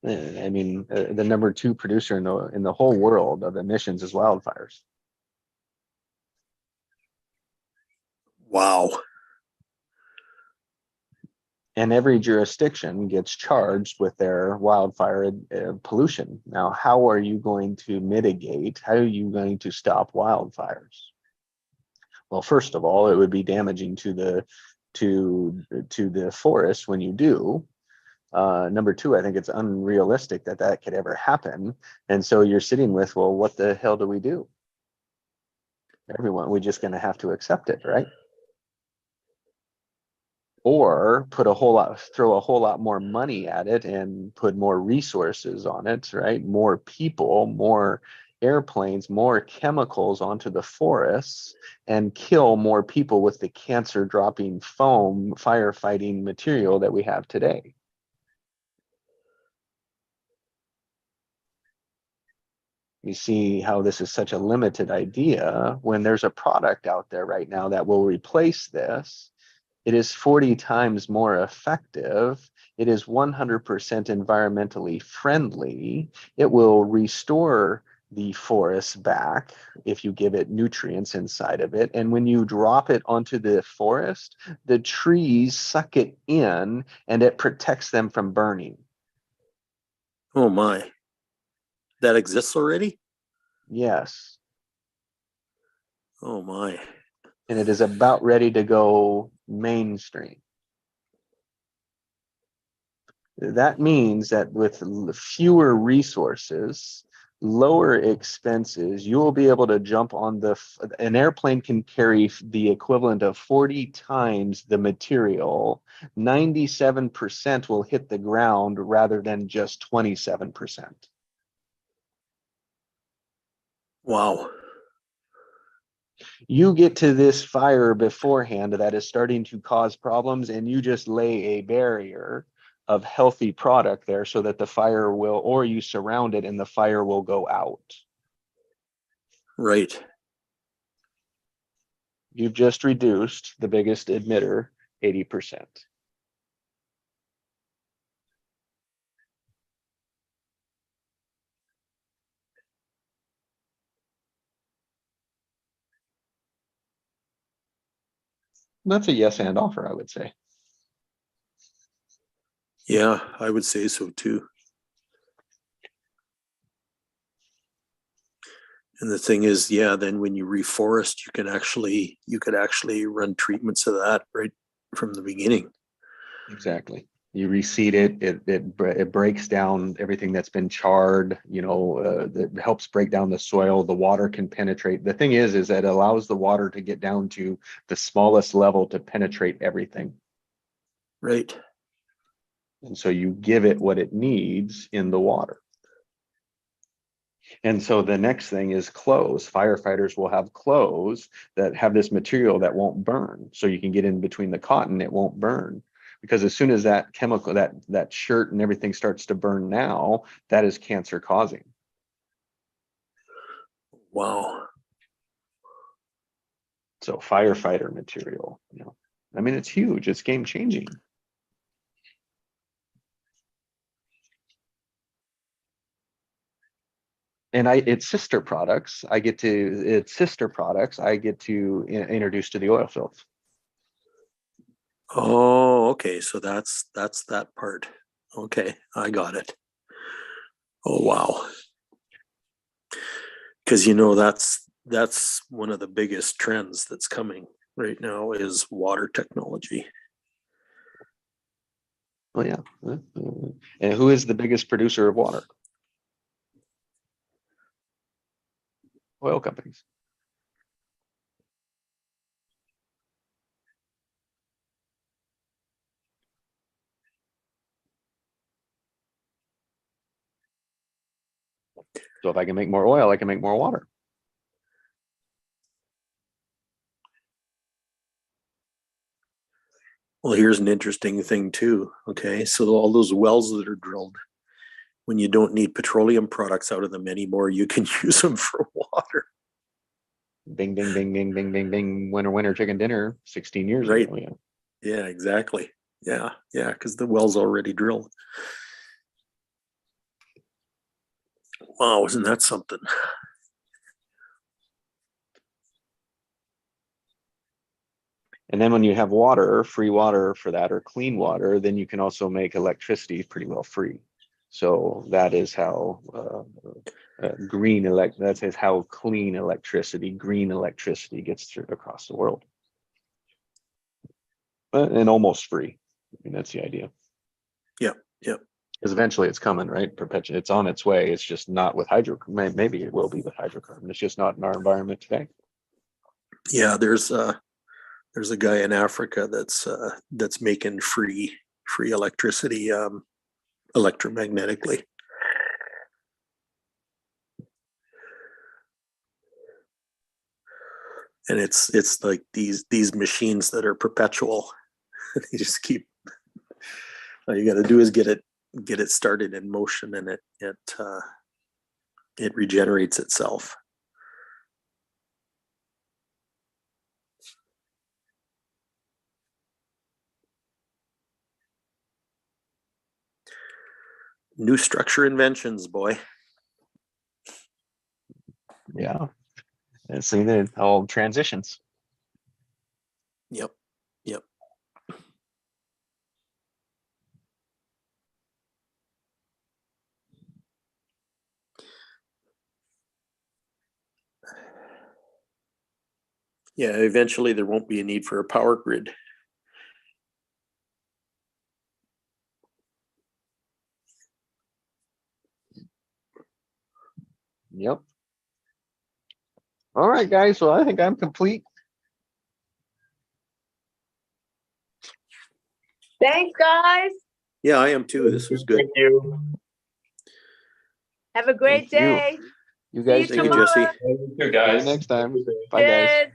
I mean, the number 2 producer in the whole world of emissions is wildfires. Wow. And every jurisdiction gets charged with their wildfire pollution. Now, how are you going to mitigate? How are you going to stop wildfires? Well, first of all, it would be damaging to the forest when you do. Number 2, I think it's unrealistic that could ever happen. And so you're sitting with, well, what the hell do we do? We're just going to have to accept it, right? Or throw a whole lot more money at it and put more resources on it, right? More people, more airplanes, more chemicals onto the forests, and kill more people with the cancer dropping foam firefighting material that we have today. You see how this is such a limited idea when there's a product out there right now that will replace this. It is 40 times more effective. It is 100% environmentally friendly. It will restore the forest back if you give it nutrients inside of it. And when you drop it onto the forest, the trees suck it in and it protects them from burning. Oh my. That exists already? Yes. Oh my. And it is about ready to go mainstream. That means that with fewer resources, lower expenses, you will be able to jump on an airplane can carry the equivalent of 40 times the material. 97% will hit the ground rather than just 27%. Wow. You get to this fire beforehand that is starting to cause problems, and you just lay a barrier of healthy product there so that the fire will, or you surround it and the fire will go out. Right. You've just reduced the biggest emitter 80%. That's a yes and offer, I would say. Yeah, I would say so too. And the thing is, yeah, then when you reforest, you could actually run treatments of that right from the beginning. Exactly. You reseed it, it breaks down everything that's been charred, that helps break down the soil. The water can penetrate. The thing is that it allows the water to get down to the smallest level to penetrate everything. Right. And so you give it what it needs in the water. And so the next thing is clothes. Firefighters will have clothes that have this material that won't burn. So you can get in between the cotton, it won't burn. Because as soon as that chemical, that shirt and everything starts to burn now, that is cancer causing. Wow. So firefighter material, I mean, it's huge. It's game changing. And it's sister products. I get to introduce to the oil fields. Oh, okay. So that's that part. Okay, I got it. Oh, wow. Because that's one of the biggest trends that's coming right now is water technology. Oh yeah. And who is the biggest producer of water? Oil companies. So if I can make more oil, I can make more water. Well, here's an interesting thing too. Okay, so all those wells that are drilled, when you don't need petroleum products out of them anymore, you can use them for water. Bing, bing, bing, bing, bing, bing, bing. Winner, winner, chicken dinner. 16 years Right. ago. Yeah. Yeah, exactly. Yeah, because the well's already drilled. Wow, isn't that something? And then when you have water, free water for that, or clean water, then you can also make electricity pretty well free. So that is how that is how clean electricity, green electricity gets through across the world. And almost free. I mean, that's the idea. Yep. Because eventually it's coming, right? It's on its way. It's just not with maybe it will be with hydrocarbon. It's just not in our environment today. Yeah, there's a guy in Africa that's making free electricity electromagnetically. And it's like these machines that are perpetual. They just keep. All you got to do is get it started in motion, and it regenerates itself. New structure inventions, boy. Yeah. And see that all transitions. Yep. Yeah, eventually there won't be a need for a power grid. Yep. All right, guys. So I think I'm complete. Thanks, guys. Yeah, I am too. This was good. Thank you. Have a great Thank you. day. You See you guys Thank you, too. tomorrow. Jesse. Thank you, See you guys. next time. Bye, guys. Cheers.